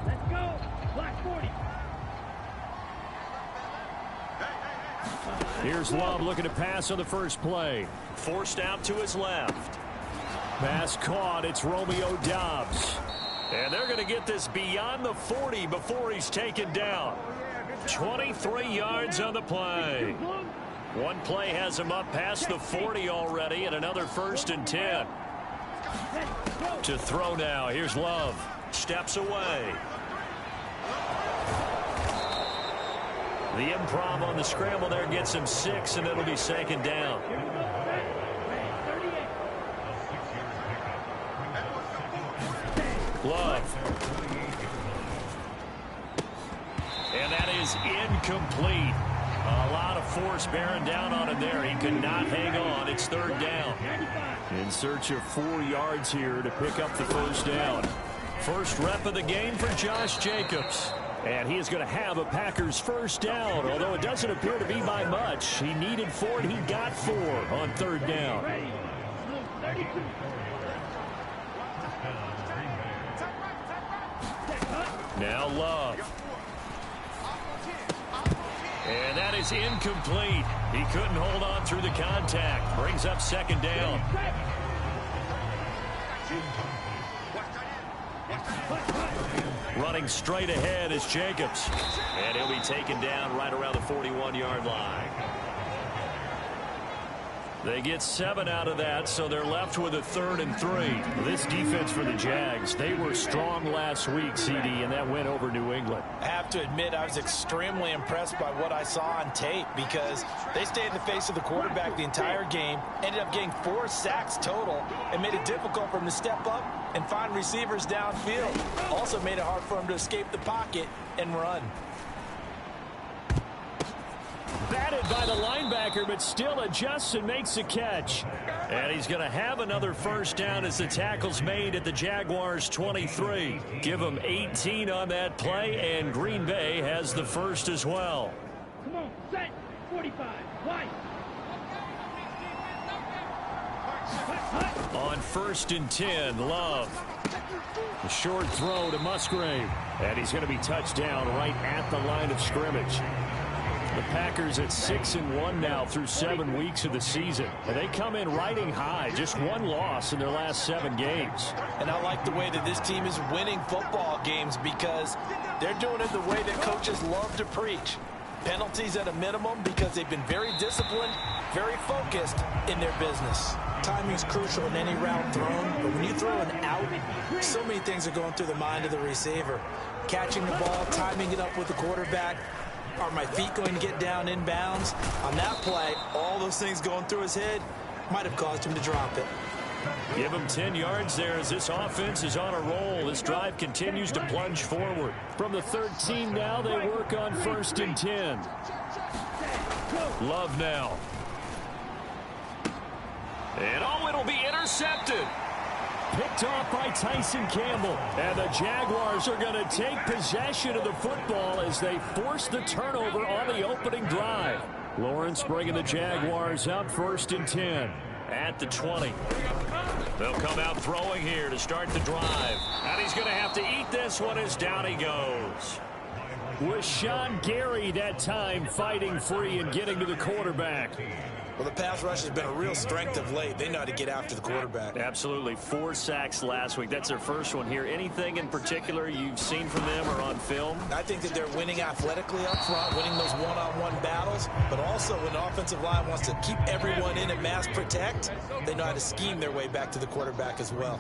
Let's go. Black 40. Here's Love looking to pass on the first play. Forced out to his left. Pass caught. It's Romeo Doubs. And they're going to get this beyond the 40 before he's taken down. 23 yards on the play. One play has him up past the 40 already, and another 1st and 10. To throw now. Here's Love. Steps away. The improv on the scramble there gets him 6, and it'll be 2nd down. Love. And that is incomplete. A lot of force bearing down on him there. He could not hang on. It's 3rd down. In search of 4 yards here to pick up the 1st down. First rep of the game for Josh Jacobs. And he is going to have a Packers 1st down, although it doesn't appear to be by much. He needed 4, and he got 4 on 3rd down. Now Love. And that is incomplete. He couldn't hold on through the contact. Brings up 2nd down. Running straight ahead is Jacobs. And he'll be taken down right around the 41-yard line. They get 7 out of that, so they're left with a 3rd and 3. This defense for the Jags, they were strong last week, CD, and that went over New England. I have to admit, I was extremely impressed by what I saw on tape because they stayed in the face of the quarterback the entire game, ended up getting 4 sacks total, and made it difficult for him to step up and find receivers downfield. Also made it hard for him to escape the pocket and run. Batted by the linebacker, but still adjusts and makes a catch. And he's going to have another 1st down as the tackle's made at the Jaguars' 23. Give him 18 on that play, and Green Bay has the 1st as well. Come on, set. 45. Wide. On 1st and 10, Love. A short throw to Musgrave. And he's going to be touched down right at the line of scrimmage. The Packers at 6-1 now through 7 weeks of the season. And they come in riding high, just 1 loss in their last 7 games. And I like the way that this team is winning football games because they're doing it the way that coaches love to preach. Penalties at a minimum because they've been very disciplined, very focused in their business. Timing's crucial in any route thrown, but when you throw an out, so many things are going through the mind of the receiver. Catching the ball, timing it up with the quarterback. Are my feet going to get down in bounds? On that play, all those things going through his head might have caused him to drop it. Give him 10 yards there as this offense is on a roll. This drive continues to plunge forward. From the 13 now, they work on 1st and 10. Love now. And oh, it'll be intercepted. Picked off by Tyson Campbell. And the Jaguars are going to take possession of the football as they force the turnover on the opening drive. Lawrence bringing the Jaguars up 1st and 10 at the 20. They'll come out throwing here to start the drive. And he's going to have to eat this one as down he goes. Was Sean Gary that time fighting free and getting to the quarterback. Well, the pass rush has been a real strength of late. They know how to get after the quarterback. Absolutely. 4 sacks last week. That's their first one here. Anything in particular you've seen from them or on film? I think that they're winning athletically up front, winning those one-on-one battles, but also when the offensive line wants to keep everyone in and mass protect, they know how to scheme their way back to the quarterback as well.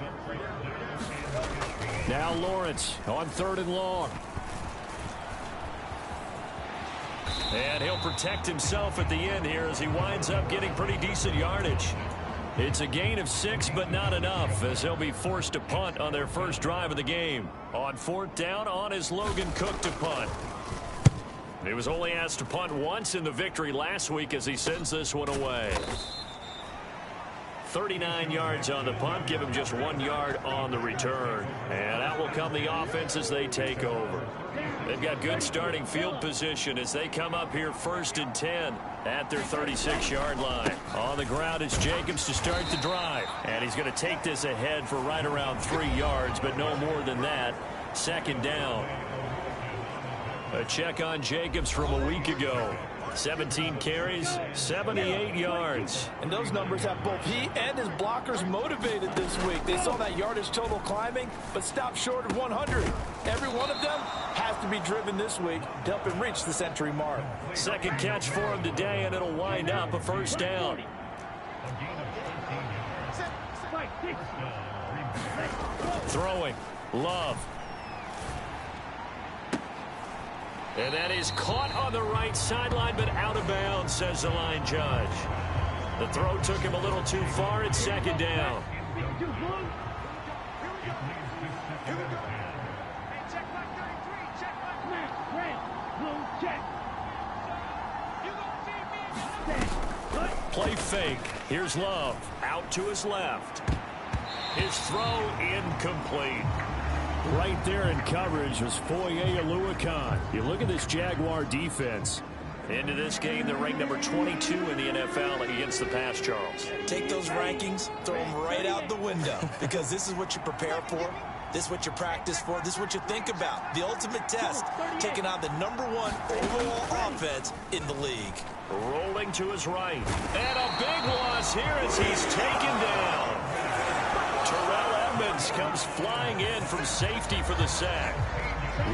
Now Lawrence on 3rd and long. And he'll protect himself at the end here as he winds up getting pretty decent yardage. It's a gain of 6, but not enough, as they'll be forced to punt on their first drive of the game. On 4th down, on is Logan Cook to punt. He was only asked to punt once in the victory last week as he sends this one away. 39 yards on the punt, give him just 1 yard on the return. And out will come the offense as they take over. They've got good starting field position as they come up here 1st and 10 at their 36-yard line. On the ground is Jacobs to start the drive. And he's going to take this ahead for right around 3 yards, but no more than that. 2nd down. A check on Jacobs from a week ago. 17 carries, 78 yards. And those numbers have both he and his blockers motivated this week. They saw that yardage total climbing, but stopped short of 100. Every one of them has to be driven this week to help him reach the century mark. 2nd catch for him today, and it'll wind up a 1st down. Throwing, Love. And that is caught on the right sideline, but out of bounds, says the line judge. The throw took him a little too far. It's 2nd down. Play fake. Here's Love. Out to his left. His throw incomplete. Right there in coverage was Foye Oluwakan. You look at this Jaguar defense. Into this game, they're ranked number 22 in the NFL against the pass, Charles. Take those rankings, throw them right out the window, because this is what you prepare for. This is what you practice for. This is what you think about. The ultimate test, taking on the #1 overall offense in the league. Rolling to his right. And a big loss here as he's taken down. Terrell Edmonds comes flying in from safety for the sack.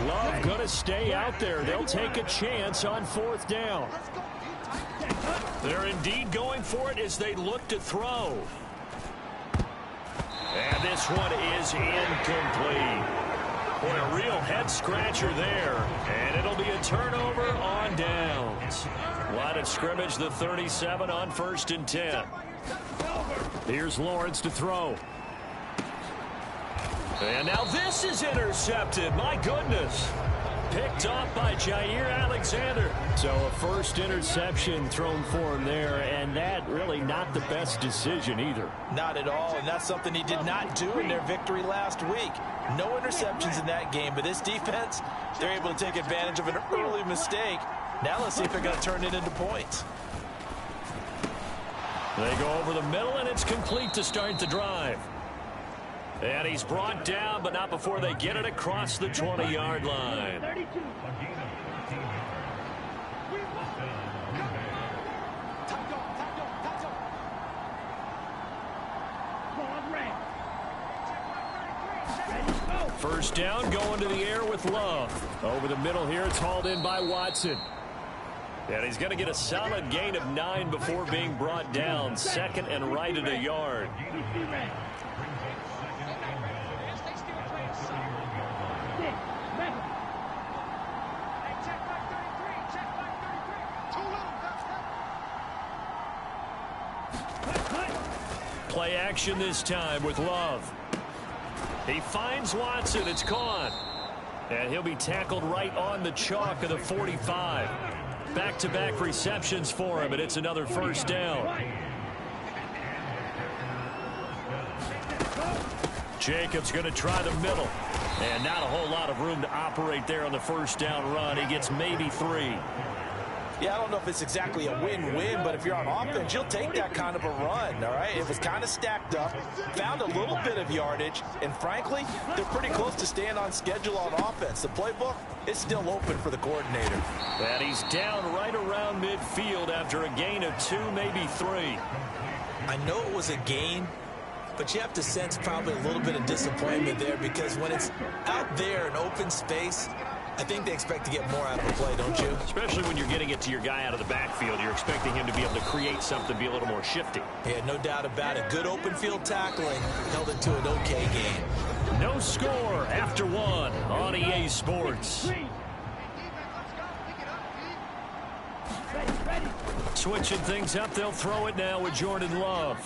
Love going to stay out there. They'll take a chance on 4th down. They're indeed going for it as they look to throw. And this one is incomplete. Boy, a real head-scratcher there. And it'll be a turnover on downs. Line of scrimmage, the 37 on 1st and 10. Here's Lawrence to throw. And now this is intercepted. My goodness. Picked off by Jair Alexander. So a first interception thrown for him there, and that really not the best decision either. Not at all, and that's something he did not do in their victory last week. No interceptions in that game, but this defense, they're able to take advantage of an early mistake. Now let's see if they're going to turn it into points. They go over the middle, and it's complete to start the drive. And he's brought down, but not before they get it across the 20-yard line. First down, going to the air with Love. Over the middle here, it's hauled in by Watson. And he's going to get a solid gain of 9 before being brought down. 2nd and right at a yard. Play action this time with Love. He finds Watson. It's caught. And he'll be tackled right on the chalk of the 45. Back-to-back receptions for him, and it's another first down. Jacobs going to try the middle. And not a whole lot of room to operate there on the first down run. He gets maybe 3. Yeah, I don't know if it's exactly a win-win, but if you're on offense, you'll take that kind of a run, all right? It was kind of stacked up, found a little bit of yardage, and frankly, they're pretty close to staying on schedule on offense. The playbook is still open for the coordinator. And he's down right around midfield after a gain of 2, maybe 3. I know it was a gain, but you have to sense probably a little bit of disappointment there because when it's out there in open space, I think they expect to get more out of the play, don't you? Especially when you're getting it to your guy out of the backfield. You're expecting him to be able to create something, be a little more shifty. Yeah, no doubt about it. Good open field tackling held it to an okay game. No score after 1 on EA Sports. switching things up. They'll throw it now with Jordan Love.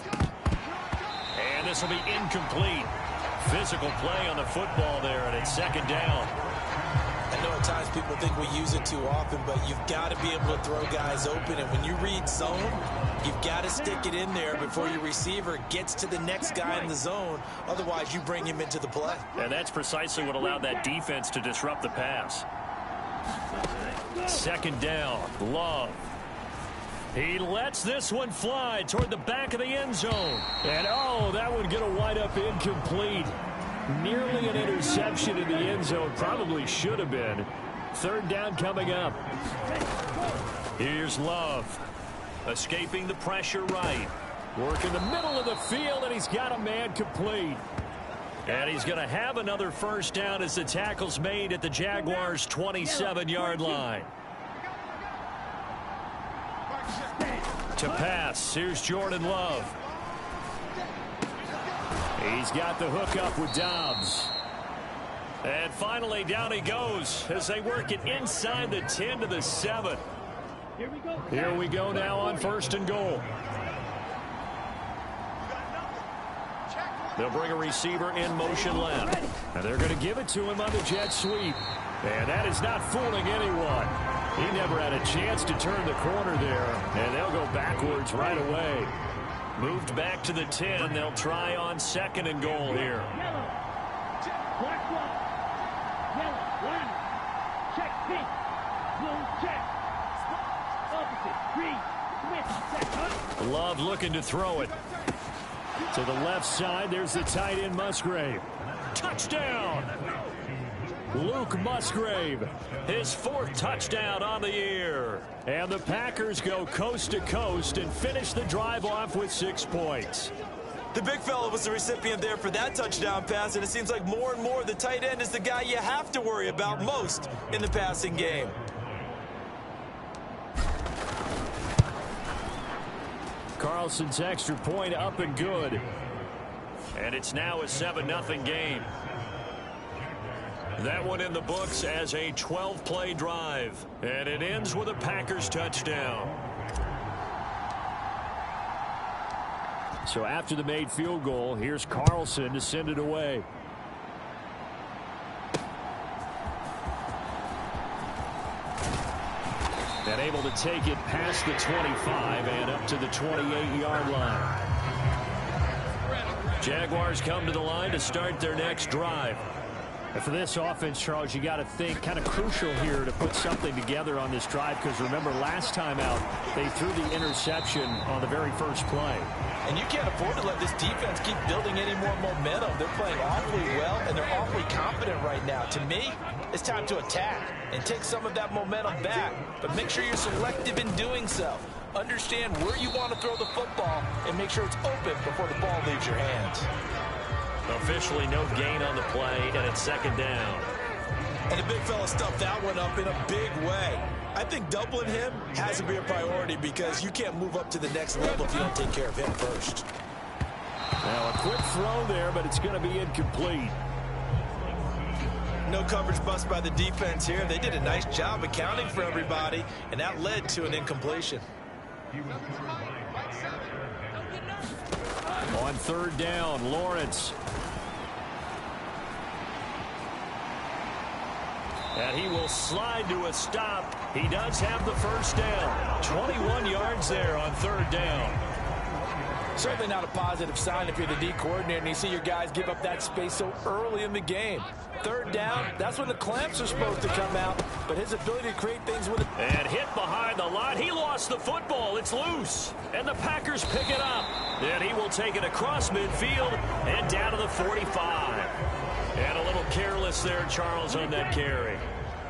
And this will be incomplete. Physical play on the football there, and it's second down. I know at times people think we use it too often, but you've got to be able to throw guys open. And when you read zone, you've got to stick it in there before your receiver gets to the next guy in the zone. Otherwise, you bring him into the play. And that's precisely what allowed that defense to disrupt the pass. Second down, Love. He lets this one fly toward the back of the end zone. And, oh, that one going to wind up incomplete. Nearly an interception in the end zone. Probably should have been. Third down coming up. Here's Love. Escaping the pressure right. Working the middle of the field, and he's got a man complete. And he's going to have another first down as the tackle's made at the Jaguars' 27-yard line. To pass, here's Jordan Love. He's got the hook up with Dobbs. And finally, down he goes as they work it inside the 10 to the 7. Here we go now on first and goal. They'll bring a receiver in motion left. And they're going to give it to him on the jet sweep. And that is not fooling anyone. He never had a chance to turn the corner there. And they'll go backwards right away. Moved back to the 10. They'll try on second and goal here. Love looking to throw it. To the left side, there's the tight end Musgrave. Touchdown! Luke Musgrave, his fourth touchdown on the year. And the Packers go coast to coast and finish the drive off with 6 points. The big fella was the recipient there for that touchdown pass, and it seems like more and more the tight end is the guy you have to worry about most in the passing game. Carlson's extra point up and good. And it's now a 7-0 game. That one in the books as a 12-play drive. And it ends with a Packers touchdown. So after the made field goal, here's Carlson to send it away. And able to take it past the 25 and up to the 28-yard line. Jaguars come to the line to start their next drive. And for this offense, Charles, you got to think kind of crucial here to put something together on this drive, because remember last time out they threw the interception on the very first play. And you can't afford to let this defense keep building any more momentum. They're playing awfully well, and they're awfully confident right now. To me, it's time to attack and take some of that momentum back. But make sure you're selective in doing so. Understand where you want to throw the football and make sure it's open before the ball leaves your hands. Officially no gain on the play, and it's second down. And the big fella stuffed that one up in a big way. I think doubling him has to be a priority, because you can't move up to the next level if you don't take care of him first. Now a quick throw there, but it's going to be incomplete. No coverage bust by the defense here. They did a nice job accounting for everybody, and that led to an incompletion. On third down, Lawrence. And he will slide to a stop. He does have the first down. 21 yards there on third down. Certainly not a positive sign if you're the D coordinator and you see your guys give up that space so early in the game. Third down, that's when the clamps are supposed to come out, but his ability to create things with it. And hit behind the line. He lost the football. It's loose. And the Packers pick it up. Then he will take it across midfield and down to the 45. And a little careless there, Charles, on that carry.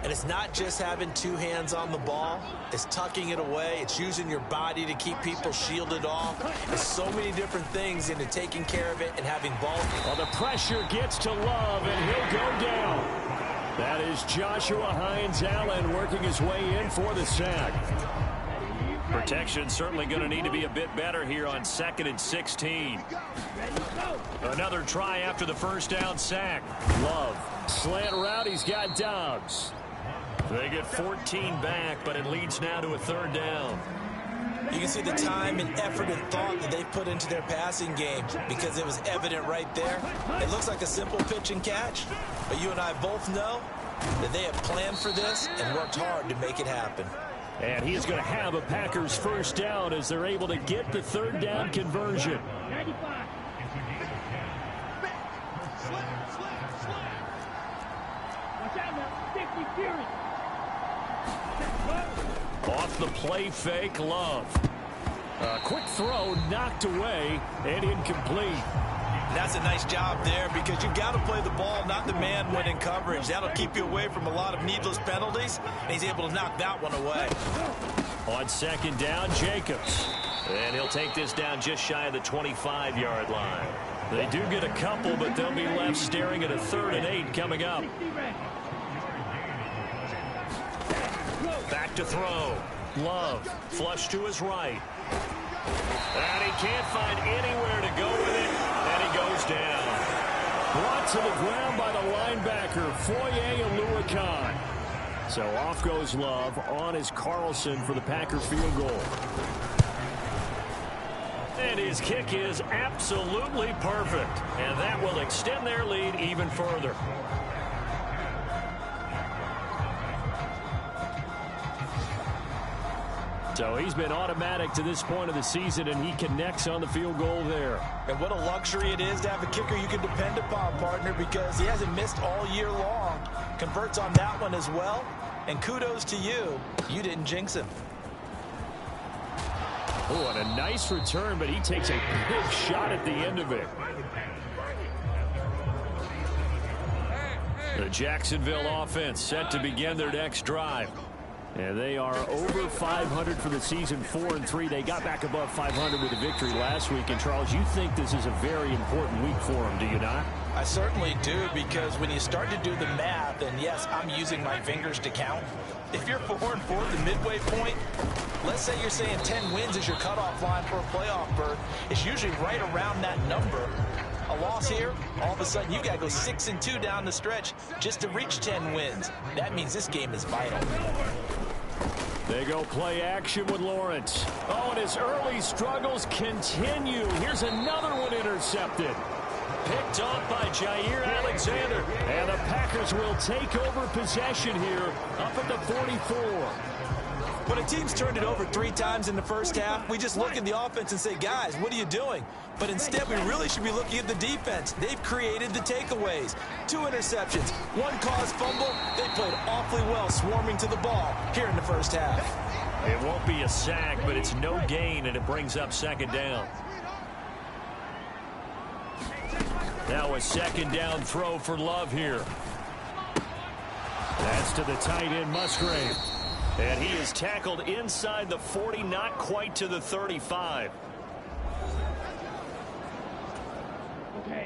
And it's not just having two hands on the ball. It's tucking it away. It's using your body to keep people shielded off. There's so many different things into taking care of it and having ball. Well, the pressure gets to Love, and he'll go down. That is Joshua Hines-Allen working his way in for the sack. Protection certainly going to need to be a bit better here on 2nd and 16. Another try after the first down sack. Love. Slant route. He's got Dobbs. They get 14 back, but it leads now to a third down. You can see the time and effort and thought that they put into their passing game because it was evident right there. It looks like a simple pitch and catch, but you and I both know that they have planned for this and worked hard to make it happen. And he's going to have a Packers first down as they're able to get the third down conversion. Off the play fake, Love. A quick throw knocked away and incomplete. That's a nice job there because you've got to play the ball, not the man when in coverage. That'll keep you away from a lot of needless penalties, and he's able to knock that one away. On second down, Jacobs. And he'll take this down just shy of the 25-yard line. They do get a couple, but they'll be left staring at a 3rd and 8 coming up. Back to throw. Love, flush to his right. And he can't find anywhere to go with it, and he goes down. Brought to the ground by the linebacker, Foye Aluakon. So off goes Love. On is Carlson for the Packer field goal. And his kick is absolutely perfect, and that will extend their lead even further. So he's been automatic to this point of the season, and he connects on the field goal there. And what a luxury it is to have a kicker you can depend upon, partner, because he hasn't missed all year long. Converts on that one as well. And kudos to you. You didn't jinx him. Oh, and a nice return, but he takes a big shot at the end of it. The Jacksonville offense set to begin their next drive. And they are over 500 for the season, 4-3. They got back above 500 with a victory last week. And, Charles, you think this is a very important week for them, do you not? I certainly do, because when you start to do the math, and yes, I'm using my fingers to count. If you're 4-4 at the midway point, let's say you're saying 10 wins is your cutoff line for a playoff berth. It's usually right around that number. A loss here, all of a sudden you got to go 6-2 down the stretch just to reach 10 wins. That means this game is vital. They go play action with Lawrence. Oh, and his early struggles continue. Here's another one intercepted. Picked off by Jair Alexander. And the Packers will take over possession here up at the 44. When a team's turned it over 3 times in the first half, we just look at the offense and say, guys, what are you doing? But instead, we really should be looking at the defense. They've created the takeaways. 2 interceptions, 1 caused fumble. They played awfully well swarming to the ball here in the first half. It won't be a sack, but it's no gain, and it brings up second down. Now a second down throw for Love here. That's to the tight end, Musgrave. And he is tackled inside the 40, not quite to the 35.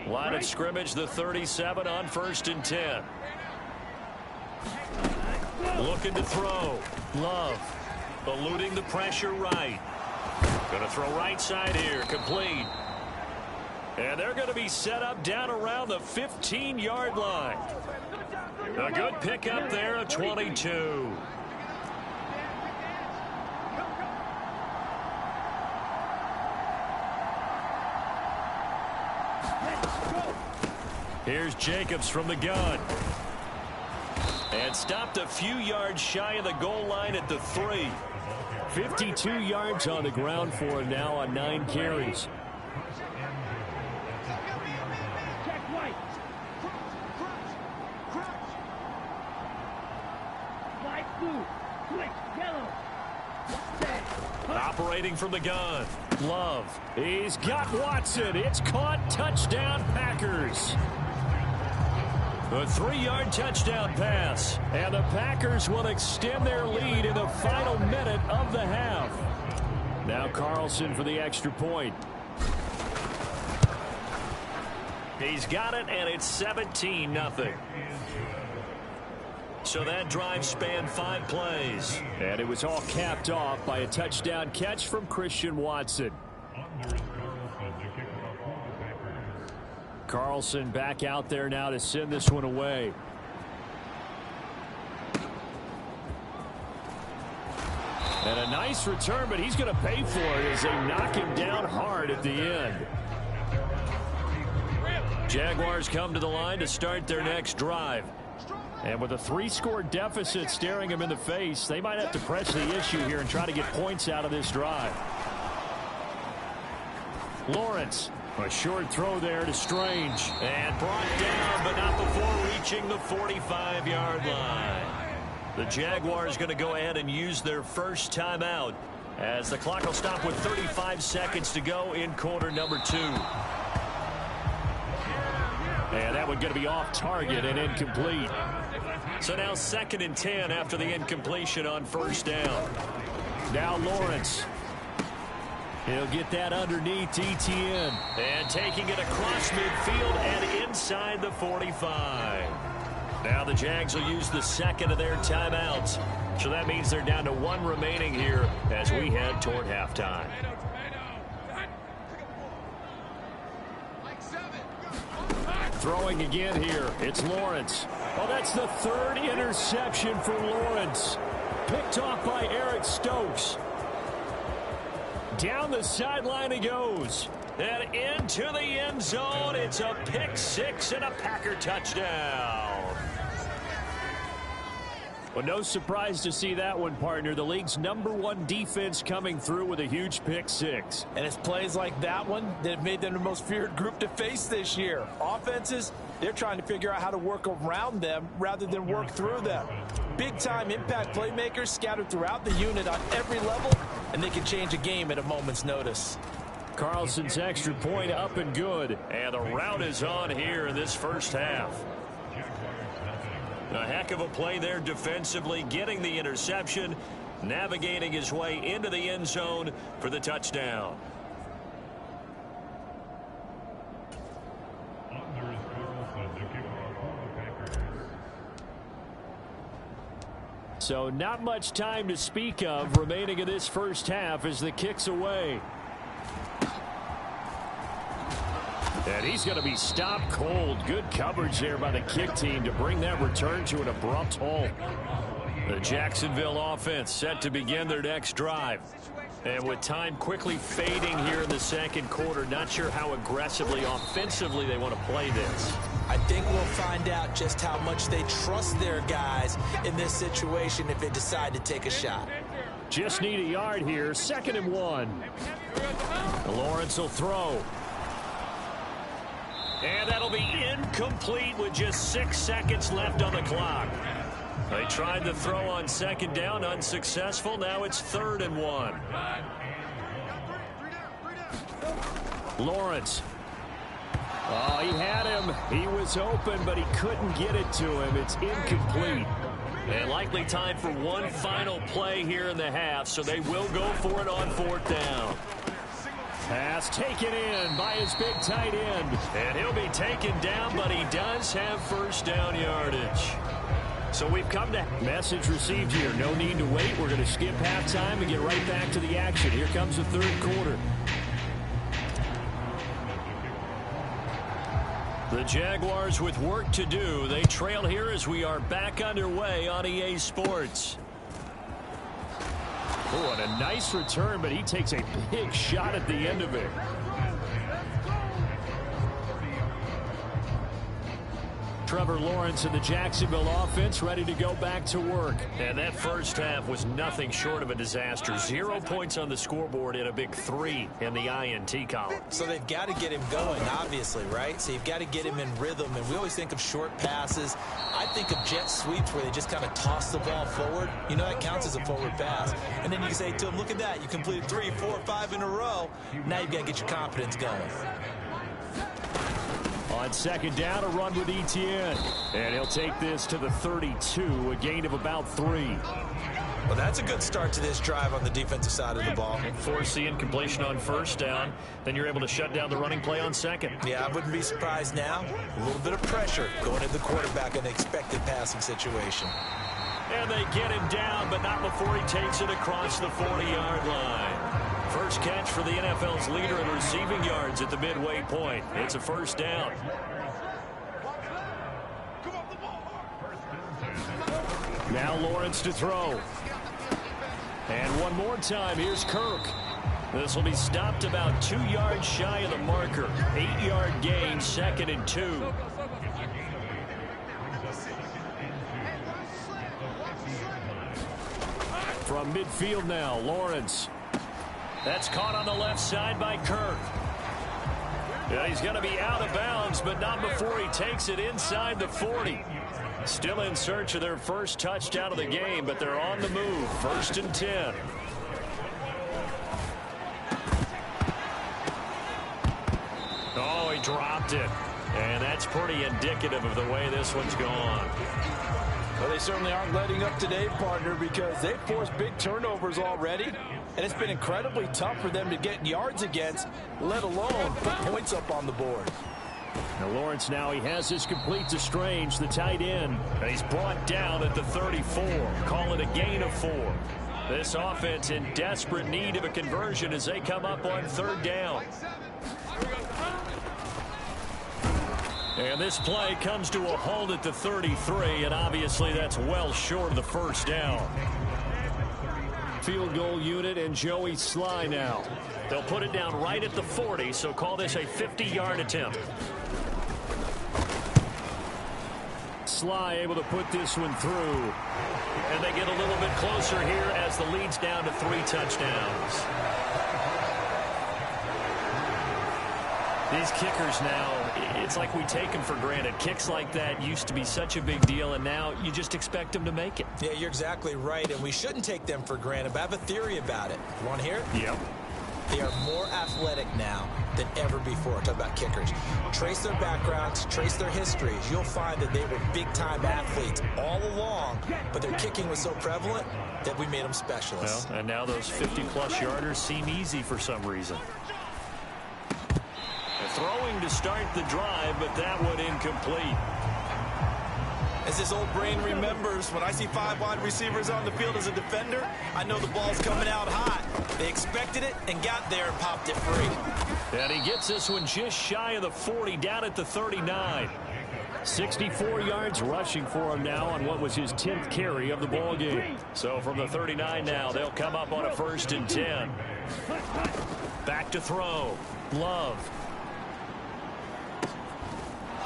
Line of scrimmage, the 37 on 1st and 10. Looking to throw. Love eluding the pressure right. Going to throw right side here, complete. And they're going to be set up down around the 15-yard line. A good pickup there at 22. Here's Jacobs from the gun. And stopped a few yards shy of the goal line at the 3. 52 yards on the ground for him now on 9 carries. Operating from the gun. Love. He's got Watson. It's caught. Touchdown, Packers. A 3-yard touchdown pass. And the Packers will extend their lead in the final minute of the half. Now Carlson for the extra point. He's got it, and it's 17-0. So that drive spanned 5 plays. And it was all capped off by a touchdown catch from Christian Watson. Carlson back out there now to send this one away. And a nice return, but he's going to pay for it as they knock him down hard at the end. Jaguars come to the line to start their next drive. And with a 3-score deficit staring him in the face, they might have to press the issue here and try to get points out of this drive. Lawrence, a short throw there to Strange. And brought down, but not before reaching the 45-yard line. The Jaguars going to go ahead and use their first timeout as the clock will stop with 35 seconds to go in quarter number 2. And that one going to be off target and incomplete. So now 2nd and 10 after the incompletion on first down. Now Lawrence. He'll get that underneath Etienne. And taking it across midfield and inside the 45. Now the Jags will use the second of their timeouts. So that means they're down to 1 remaining here as we head toward halftime. Throwing again here. It's Lawrence. Oh, that's the 3rd interception for Lawrence. Picked off by Eric Stokes. Down the sideline he goes. And into the end zone. It's a pick 6 and a Packer touchdown. Well, no surprise to see that one, partner. The league's #1 defense coming through with a huge pick 6. And it's plays like that one that have made them the most feared group to face this year. Offenses, they're trying to figure out how to work around them rather than work through them. Big-time impact playmakers scattered throughout the unit on every level, and they can change a game at a moment's notice. Carlson's extra point up and good. And the route is on here in this first half. A heck of a play there defensively, getting the interception, navigating his way into the end zone for the touchdown. So not much time to speak of remaining in this first half as the kick's away. And he's going to be stopped cold. Good coverage there by the kick team to bring that return to an abrupt halt. The Jacksonville offense set to begin their next drive. And with time quickly fading here in the second quarter, not sure how aggressively, offensively they want to play this. I think we'll find out just how much they trust their guys in this situation if they decide to take a shot. Just need a yard here. 2nd and 1. Lawrence will throw. And that'll be incomplete with just 6 seconds left on the clock. They tried the throw on 2nd down, unsuccessful. Now it's 3rd and 1. Lawrence. Oh, he had him. He was open, but he couldn't get it to him. It's incomplete. And likely time for one final play here in the half, so they will go for it on 4th down. Pass taken in by his big tight end. And he'll be taken down, but he does have first down yardage. So we've come to message received here. No need to wait. We're going to skip halftime and get right back to the action. Here comes the 3rd quarter. The Jaguars with work to do. They trail here as we are back underway on EA Sports. Oh, and a nice return, but he takes a big shot at the end of it. Trevor Lawrence and the Jacksonville offense ready to go back to work. And that first half was nothing short of a disaster. 0 points on the scoreboard and a big 3 in the INT column. So they've got to get him going, obviously, right? So you've got to get him in rhythm. And we always think of short passes. I think of jet sweeps where they just kind of toss the ball forward. You know, that counts as a forward pass. And then you can say to him, look at that. You completed 3, 4, 5 in a row. Now you've got to get your confidence going. On 2nd down, a run with Etienne. And he'll take this to the 32, a gain of about 3. Well, that's a good start to this drive on the defensive side of the ball. Force the incompletion on 1st down. Then you're able to shut down the running play on 2nd. Yeah, I wouldn't be surprised now. A little bit of pressure going at the quarterback in an expected passing situation. And they get him down, but not before he takes it across the 40-yard line. First catch for the NFL's leader in receiving yards at the midway point. It's a 1st down. Now Lawrence to throw. And one more time, here's Kirk. This will be stopped about 2 yards shy of the marker. 8-yard gain, 2nd and 2. From midfield now, Lawrence. That's caught on the left side by Kirk. Yeah, he's going to be out of bounds, but not before he takes it inside the 40. Still in search of their first touchdown of the game, but they're on the move. 1st and 10. Oh, he dropped it. And that's pretty indicative of the way this one's gone. Well, they certainly aren't letting up today, partner, because they've forced big turnovers already, and it's been incredibly tough for them to get yards against, let alone put points up on the board. Now Lawrence now, he has this complete to Strange, the tight end. And he's brought down at the 34. Call it a gain of 4. This offense in desperate need of a conversion as they come up on 3rd down. And this play comes to a halt at the 33, and obviously that's well short of the 1st down. Field goal unit and Joey Sly now. They'll put it down right at the 40, so call this a 50-yard attempt. Sly able to put this one through. And they get a little bit closer here as the lead's down to 3 touchdowns. These kickers now, it's like we take them for granted. Kicks like that used to be such a big deal, and now you just expect them to make it. Yeah, you're exactly right, and we shouldn't take them for granted, but I have a theory about it. You want to hear it? Yep. They are more athletic now than ever before. Talk about kickers. Trace their backgrounds, trace their histories. You'll find that they were big-time athletes all along, but their kicking was so prevalent that we made them specialists. Well, and now those 50-plus yarders seem easy for some reason. Throwing to start the drive, but that one incomplete. As this old brain remembers, when I see 5 wide receivers on the field as a defender, I know the ball's coming out hot. They expected it and got there and popped it free. And he gets this one just shy of the 40, down at the 39. 64 yards rushing for him now on what was his 10th carry of the ball game. So from the 39 now, they'll come up on a 1st and 10. Back to throw. Love.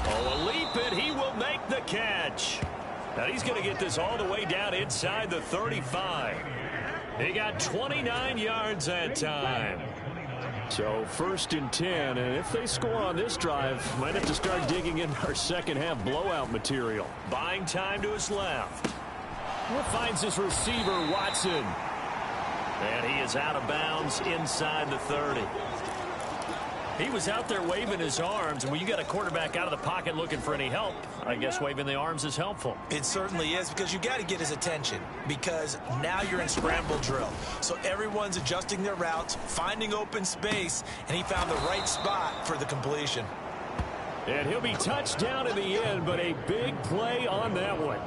Oh, a leap, and he will make the catch. Now he's going to get this all the way down inside the 35. He got 29 yards that time. So 1st and 10, and if they score on this drive, might have to start digging in our second half blowout material. Buying time to his left. Finds his receiver, Watson. And he is out of bounds inside the 30. He was out there waving his arms, and when you got a quarterback out of the pocket looking for any help, I guess waving the arms is helpful. It certainly is, because you got to get his attention, because now you're in scramble drill. So everyone's adjusting their routes, finding open space, and he found the right spot for the completion. And he'll be touched down in the end, but a big play on that one.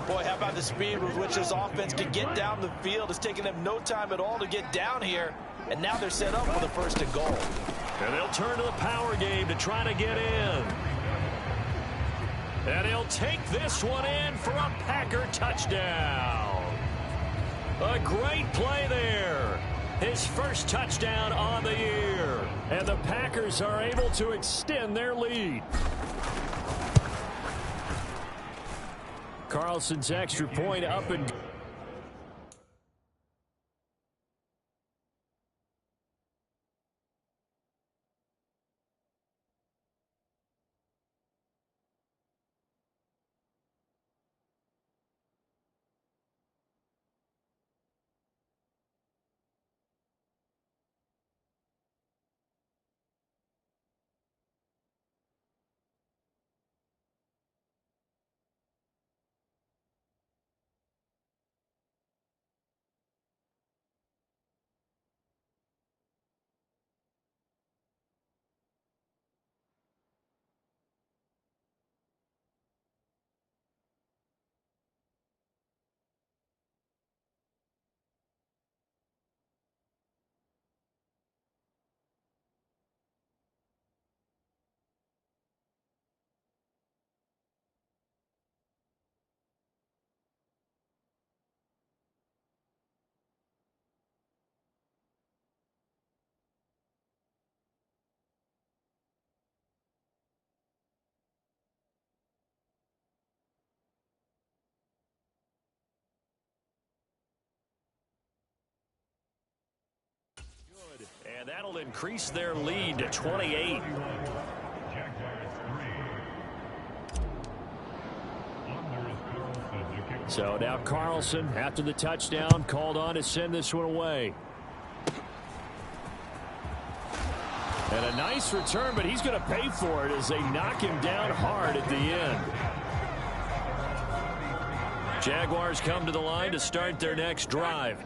Boy, how about the speed with which this offense can get down the field? It's taken them no time at all to get down here. And now they're set up for the 1st and goal. And they'll turn to the power game to try to get in. And he'll take this one in for a Packer touchdown. A great play there. His first touchdown on the year. And the Packers are able to extend their lead. Carlson's extra point up and And that'll increase their lead to 28. So now Carlson, after the touchdown, called on to send this one away. And a nice return, but he's going to pay for it as they knock him down hard at the end. Jaguars come to the line to start their next drive.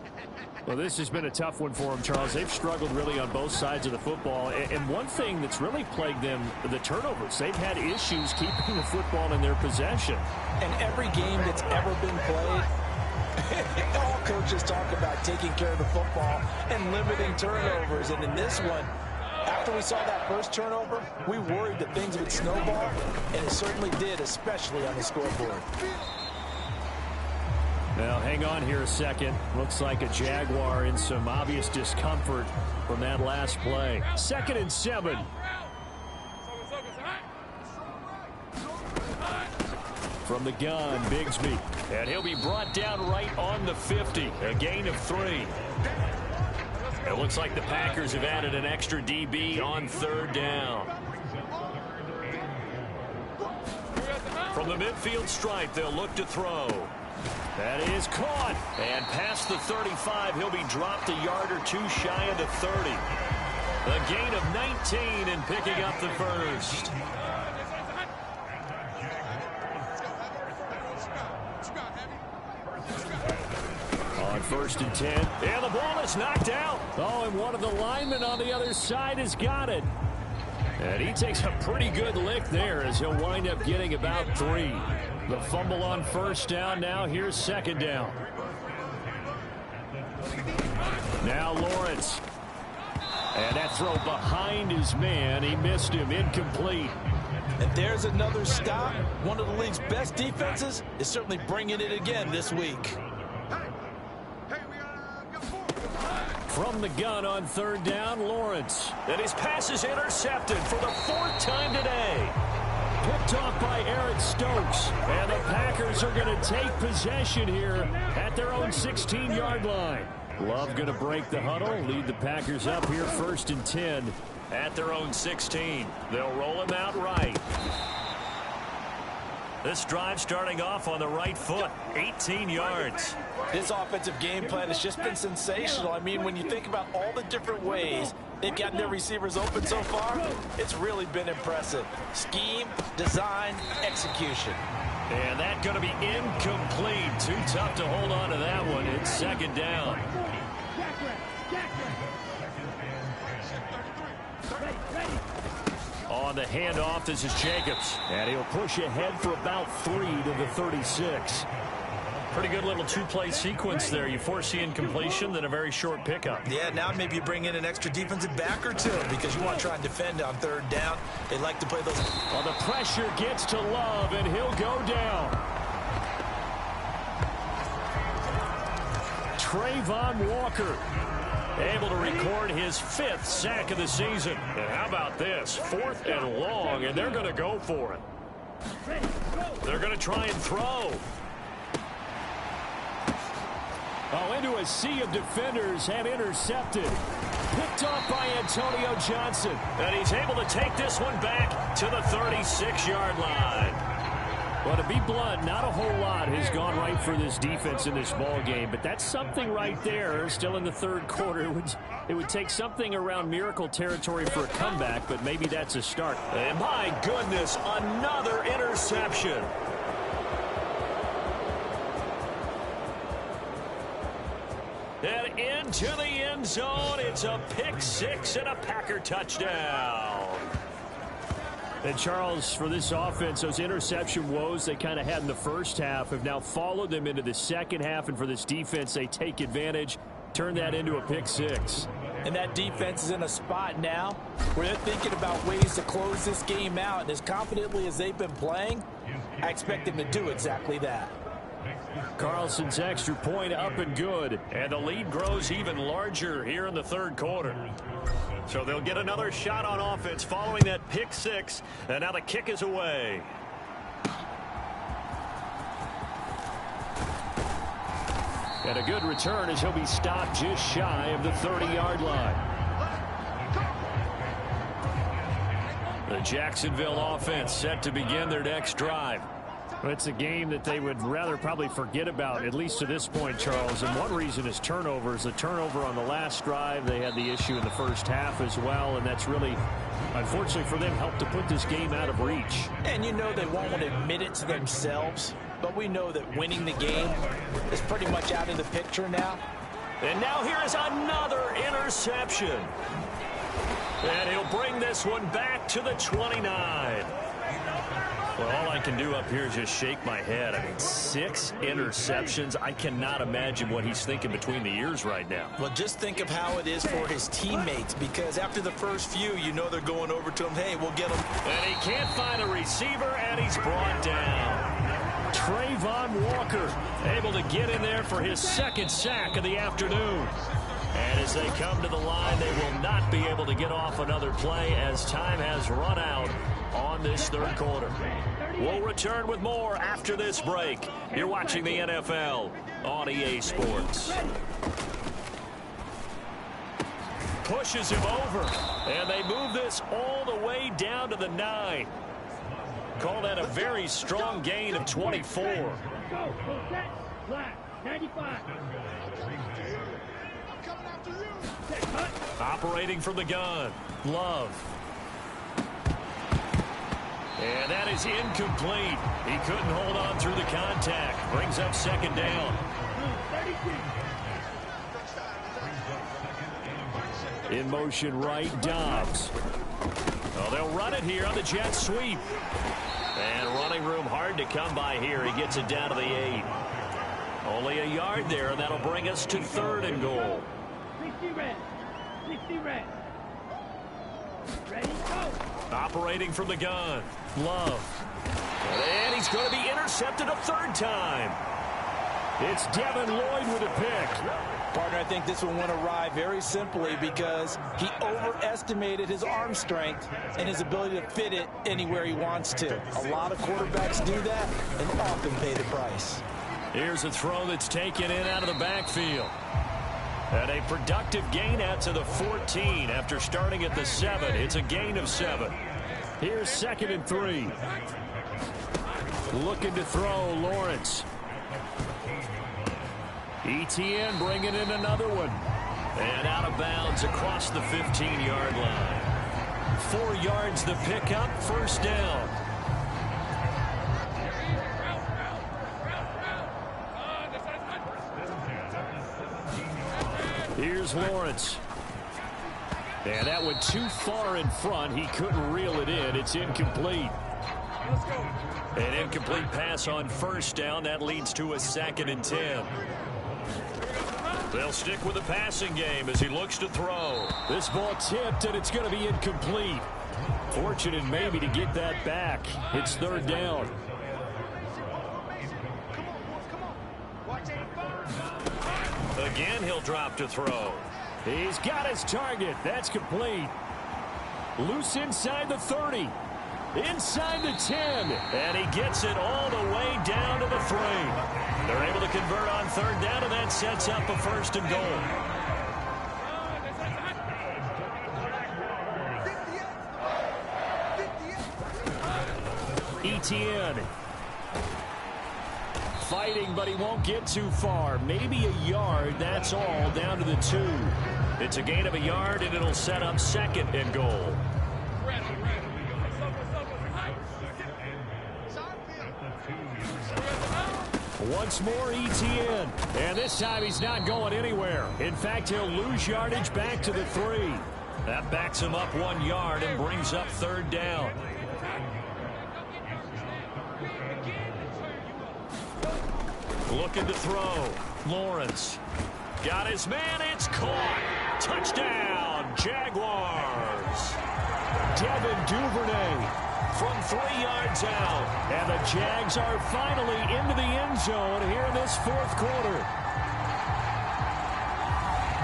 Well, this has been a tough one for them, Charles. They've struggled really on both sides of the football. And one thing that's really plagued them, the turnovers. They've had issues keeping the football in their possession. And every game that's ever been played, all coaches talk about taking care of the football and limiting turnovers. And in this one, after we saw that first turnover, we worried that things would snowball, and it certainly did, especially on the scoreboard. Now, hang on here a second. Looks like a Jaguar in some obvious discomfort from that last play. 2nd and 7. From the gun, Bigsby. And he'll be brought down right on the 50. A gain of 3. It looks like the Packers have added an extra DB on 3rd down. From the midfield stripe, they'll look to throw. That is caught. And past the 35, he'll be dropped a yard or two shy of the 30. A gain of 19 and picking up the first. On 1st and 10. And the ball is knocked out. Oh, and one of the linemen on the other side has got it. And he takes a pretty good lick there as he'll wind up getting about 3. The fumble on 1st down. Now here's 2nd down. Now Lawrence. And that throw behind his man. He missed him. Incomplete. And there's another stop. One of the league's best defenses is certainly bringing it again this week. From the gun on 3rd down, Lawrence. And his pass is intercepted for the 4th time today. Picked off by Eric Stokes. And the Packers are going to take possession here at their own 16-yard line. Love going to break the huddle, lead the Packers up here 1st and 10 at their own 16. They'll roll him out right. This drive starting off on the right foot, 18 yards. This offensive game plan has just been sensational. I mean, when you think about all the different ways they've gotten their receivers open so far, it's really been impressive. Scheme, design, execution. And that's going to be incomplete. Too tough to hold on to that one. It's 2nd down. On the handoff, this is Jacobs. And he'll push ahead for about 3 to the 36. Pretty good little two-play sequence there. You foresee incompletion, then a very short pickup. Yeah, now maybe you bring in an extra defensive back or two because you want to try and defend on 3rd down. They like to play those. Well, the pressure gets to Love, and he'll go down. Trayvon Walker able to record his 5th sack of the season. And how about this? 4th and long, and they're going to go for it. They're going to try and throw. Oh, into a sea of defenders and intercepted. Picked off by Antonio Johnson. And he's able to take this one back to the 36-yard line. Well, to be blunt, not a whole lot has gone right for this defense in this ball game, but that's something right there. Still in the 3rd quarter. It would take something around miracle territory for a comeback, but maybe that's a start. And my goodness, another interception. And into the end zone, it's a pick 6 and a Packer touchdown. And Charles, for this offense, those interception woes they kind of had in the first half have now followed them into the second half. And for this defense, they take advantage, turn that into a pick 6. And that defense is in a spot now where they're thinking about ways to close this game out. And as confidently as they've been playing, I expect them to do exactly that. Carlson's extra point up and good. And the lead grows even larger here in the 3rd quarter. So they'll get another shot on offense following that pick 6. And now the kick is away. And a good return as he'll be stopped just shy of the 30-yard line. The Jacksonville offense set to begin their next drive. It's a game that they would rather probably forget about, at least to this point, Charles. And one reason is turnovers. The turnover on the last drive, they had the issue in the first half as well. And that's really, unfortunately for them, helped to put this game out of reach. And you know they won't admit it to themselves, but we know that winning the game is pretty much out of the picture now. And now here is another interception. And he'll bring this one back to the 29. Well, all I can do up here is just shake my head. I mean, 6 interceptions. I cannot imagine what he's thinking between the ears right now. Well, just think of how it is for his teammates, because after the first few, you know they're going over to him. Hey, we'll get him. And he can't find a receiver, and he's brought down. Trayvon Walker able to get in there for his second sack of the afternoon. And as they come to the line, they will not be able to get off another play as time has run out on this third quarter. We'll return with more after this break. You're watching the NFL on EA Sports. Pushes him over, and they move this all the way down to the 9. Call that a very strong gain of 24. Operating from the gun, Love. And that is incomplete. He couldn't hold on through the contact. Brings up second down. In motion right, Dobbs. Oh, they'll run it here on the jet sweep. And running room hard to come by here. He gets it down to the 8. Only a yard there, and that'll bring us to 3rd and goal. 60 red. 60 red. Ready, go. Operating from the gun, Love. And he's going to be intercepted a 3rd time. It's Devin Lloyd with a pick. Partner, I think this one went awry very simply because he overestimated his arm strength and his ability to fit it anywhere he wants to. A lot of quarterbacks do that and often pay the price. Here's a throw that's taken in out of the backfield. And a productive gain out to the 14 after starting at the 7. It's a gain of 7. Here's 2nd and 3. Looking to throw, Lawrence. ETN bringing in another one. And out of bounds across the 15-yard line. 4 yards the pickup, 1st down. Here's Lawrence. And that went too far in front. He couldn't reel it in. It's incomplete. An incomplete pass on 1st down. That leads to a 2nd and 10. They'll stick with the passing game as he looks to throw. This ball tipped, and it's going to be incomplete. Fortunate maybe to get that back. It's 3rd down. Again, he'll drop to throw. He's got his target. That's complete. Loose inside the 30. Inside the 10. And he gets it all the way down to the 3. They're able to convert on 3rd down, and that sets up a 1st and goal. ETN. Fighting, but he won't get too far. Maybe a yard, that's all, down to the 2. It's a gain of a yard, and it'll set up 2nd and goal. Once more, ETN. And this time he's not going anywhere. In fact, he'll lose yardage back to the 3. That backs him up 1 yard and brings up 3rd down. Looking to throw. Lawrence. Got his man. It's caught. Touchdown, Jaguars. Devin Duvernay from 3 yards out. And the Jags are finally into the end zone here in this 4th quarter.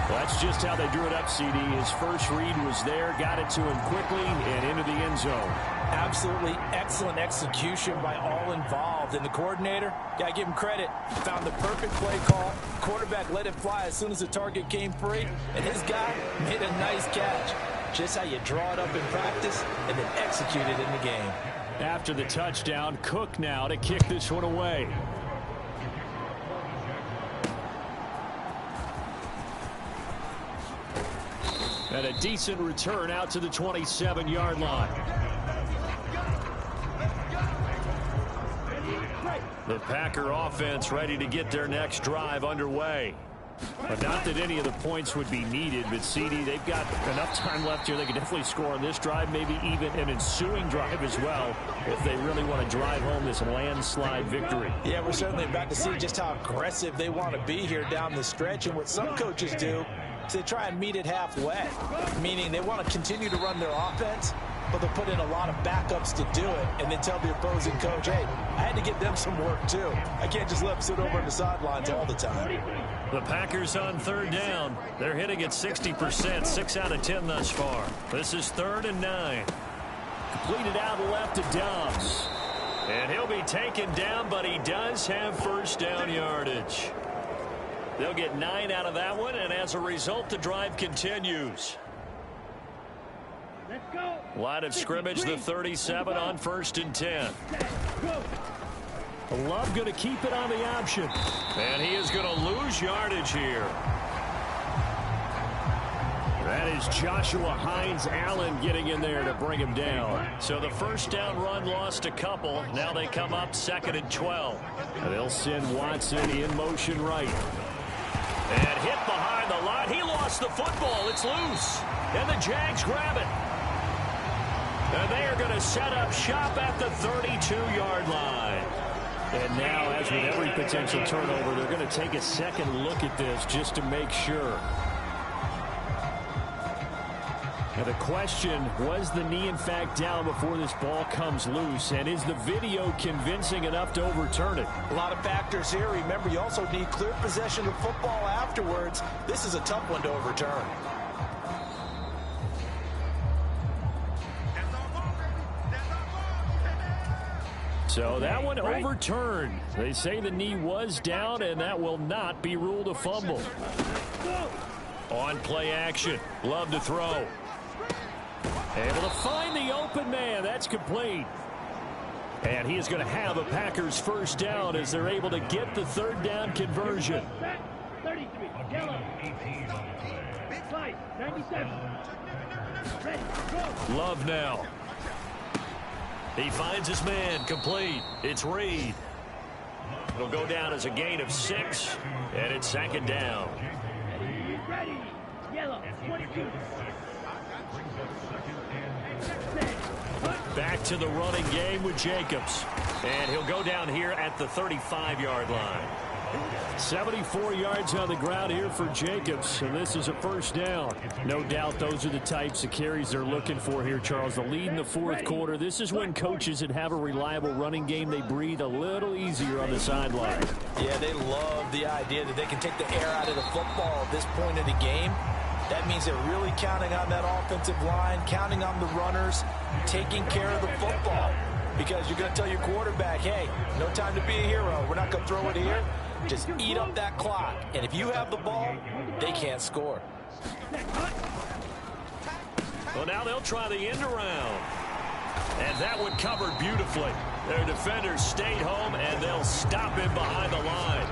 That's just how they drew it up, CD. His first read was there, got it to him quickly, and into the end zone. Absolutely excellent execution by all involved. And the coordinator, got to give him credit, found the perfect play call. Quarterback let it fly as soon as the target came free, and his guy made a nice catch. Just how you draw it up in practice and then execute it in the game. After the touchdown, Cook now to kick this one away. And a decent return out to the 27-yard line. The Packer offense ready to get their next drive underway. But not that any of the points would be needed, but CD, they've got enough time left here. They can definitely score on this drive, maybe even an ensuing drive as well, if they really want to drive home this landslide victory. Yeah, we're certainly about to see just how aggressive they want to be here down the stretch. And what some coaches do is they try and meet it halfway, meaning they want to continue to run their offense, but they'll put in a lot of backups to do it and then tell the opposing coach, hey, I had to give them some work too. I can't just let them sit over on the sidelines all the time. The Packers on third down. They're hitting at 60%, 6 out of 10 thus far. This is 3rd and 9. Completed out left to Dobbs. And he'll be taken down, but he does have first down yardage. They'll get 9 out of that one, and as a result, the drive continues. Let's go. Line of scrimmage, the 37 on 1st and 10. Love going to keep it on the option. And he is going to lose yardage here. That is Joshua Hines-Allen getting in there to bring him down. So the first down run lost a couple. Now they come up 2nd and 12. And they'll send Watson in motion right. And hit behind the line. He lost the football. It's loose. And the Jags grab it. And they are going to set up shop at the 32-yard line. And now, as with every potential turnover, they're going to take a second look at this just to make sure. Now the question, was the knee in fact down before this ball comes loose? And is the video convincing enough to overturn it? A lot of factors here. Remember, you also need clear possession of football afterwards. This is a tough one to overturn. So that one overturned. They say the knee was down, and that will not be ruled a fumble. On play action. Love to throw. Able to find the open man. That's complete. And he is going to have a Packers first down as they're able to get the 3rd down conversion. 33, yellow. Slide, 97. Ready, go. Love now. He finds his man, complete. It's Reed. It'll go down as a gain of 6, and it's 2nd down. Ready, yellow, 22. Back to the running game with Jacobs. And he'll go down here at the 35-yard line. 74 yards on the ground here for Jacobs, and this is a first down. No doubt those are the types of carries they're looking for here, Charles. The lead in the 4th quarter. This is when coaches that have a reliable running game, they breathe a little easier on the sideline. Yeah, they love the idea that they can take the air out of the football at this point of the game. That means they're really counting on that offensive line, counting on the runners, taking care of the football. Because you're going to tell your quarterback, hey, no time to be a hero. We're not going to throw it here. Just eat up that clock. And if you have the ball, they can't score. Well, now they'll try the end around. And that one covered beautifully. Their defenders stayed home, and they'll stop him behind the line.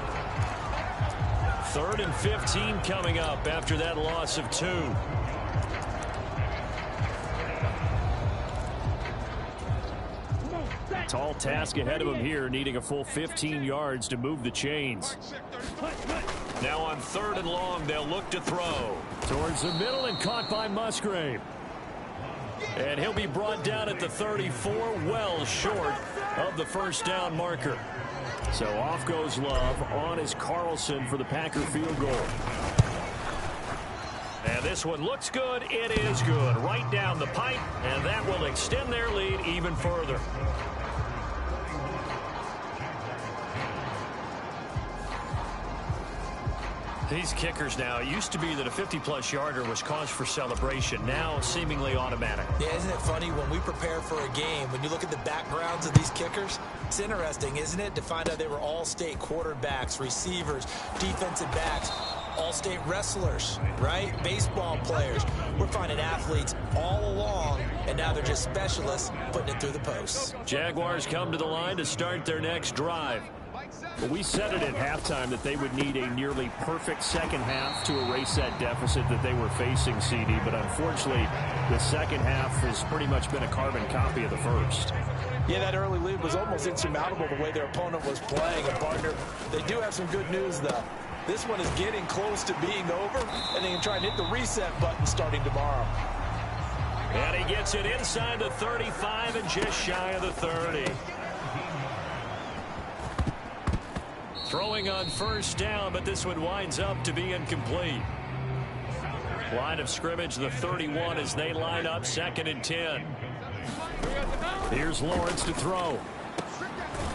3rd and 15 coming up after that loss of 2. Tall task ahead of him here, needing a full 15 yards to move the chains. Now on 3rd and long, they'll look to throw. Towards the middle and caught by Musgrave. And he'll be brought down at the 34, well short of the first down marker. So off goes Love. On is Carlson for the Packer field goal. And this one looks good. It is good. Right down the pipe, and that will extend their lead even further. These kickers now, it used to be that a 50-plus yarder was cause for celebration. Now seemingly automatic. Yeah, isn't it funny when we prepare for a game, when you look at the backgrounds of these kickers, it's interesting, isn't it, to find out they were all-state quarterbacks, receivers, defensive backs. all-state wrestlers, right? Baseball players. We're finding athletes all along, and now they're just specialists putting it through the posts. Jaguars come to the line to start their next drive. Well, we said it at halftime that they would need a nearly perfect second half to erase that deficit that they were facing, CD. But unfortunately, the second half has pretty much been a carbon copy of the first. Yeah, that early lead was almost insurmountable the way their opponent was playing. And, partner, they do have some good news, though. This one is getting close to being over, and they can try and hit the reset button starting tomorrow. And he gets it inside the 35 and just shy of the 30. Throwing on first down, but this one winds up to be incomplete. Line of scrimmage, the 31 as they line up 2nd and 10. Here's Lawrence to throw.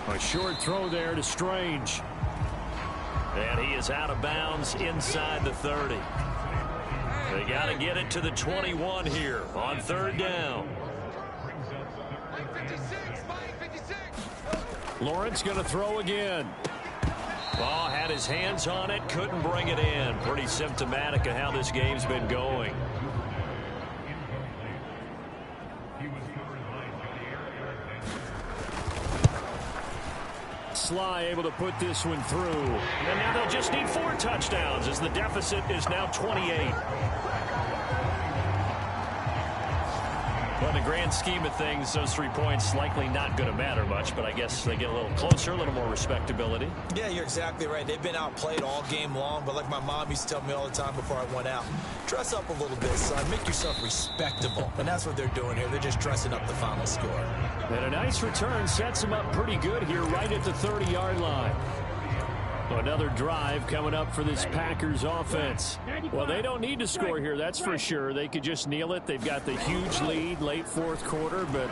A short throw there to Strange. And he is out of bounds inside the 30. They got to get it to the 21 here on 3rd down. Lawrence going to throw again. Ball had his hands on it, couldn't bring it in. Pretty symptomatic of how this game's been going. Sly able to put this one through. And now they'll just need 4 touchdowns as the deficit is now 28. Well, in the grand scheme of things, those 3 points likely not going to matter much, but I guess they get a little closer, a little more respectability. Yeah, you're exactly right. They've been outplayed all game long, but like my mom used to tell me all the time before I went out, dress up a little bit, son. Make yourself respectable. And that's what they're doing here. They're just dressing up the final score. And a nice return sets them up pretty good here right at the 30-yard line. Another drive coming up for this Packers offense. Well, they don't need to score here, that's for sure. They could just kneel it. They've got the huge lead late 4th quarter, but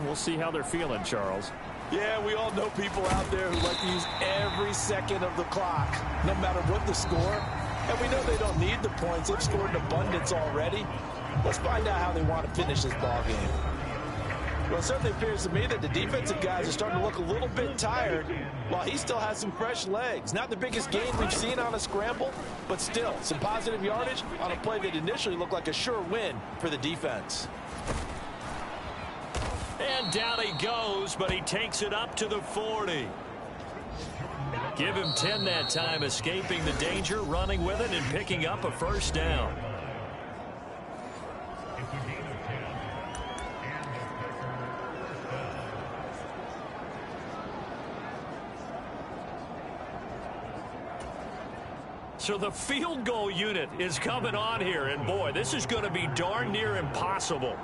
we'll see how they're feeling, Charles. Yeah, we all know people out there who like to use every second of the clock, no matter what the score. And we know they don't need the points. They've scored in abundance already. Let's find out how they want to finish this ball game. Well, it certainly appears to me that the defensive guys are starting to look a little bit tired while he still has some fresh legs. Not the biggest gain we've seen on a scramble, but still some positive yardage on a play that initially looked like a sure win for the defense. And down he goes, but he takes it up to the 40. Give him 10 that time, escaping the danger, running with it, and picking up a 1st down. So the field goal unit is coming on here, and boy, this is going to be darn near impossible.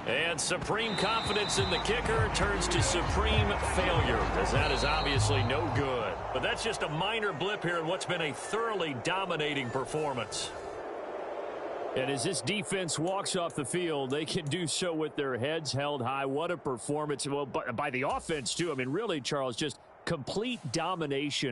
And supreme confidence in the kicker turns to supreme failure, as that is obviously no good. But that's just a minor blip here in what's been a thoroughly dominating performance. And as this defense walks off the field, they can do so with their heads held high. What a performance. Well, by the offense, too. I mean, really, Charles, just complete domination.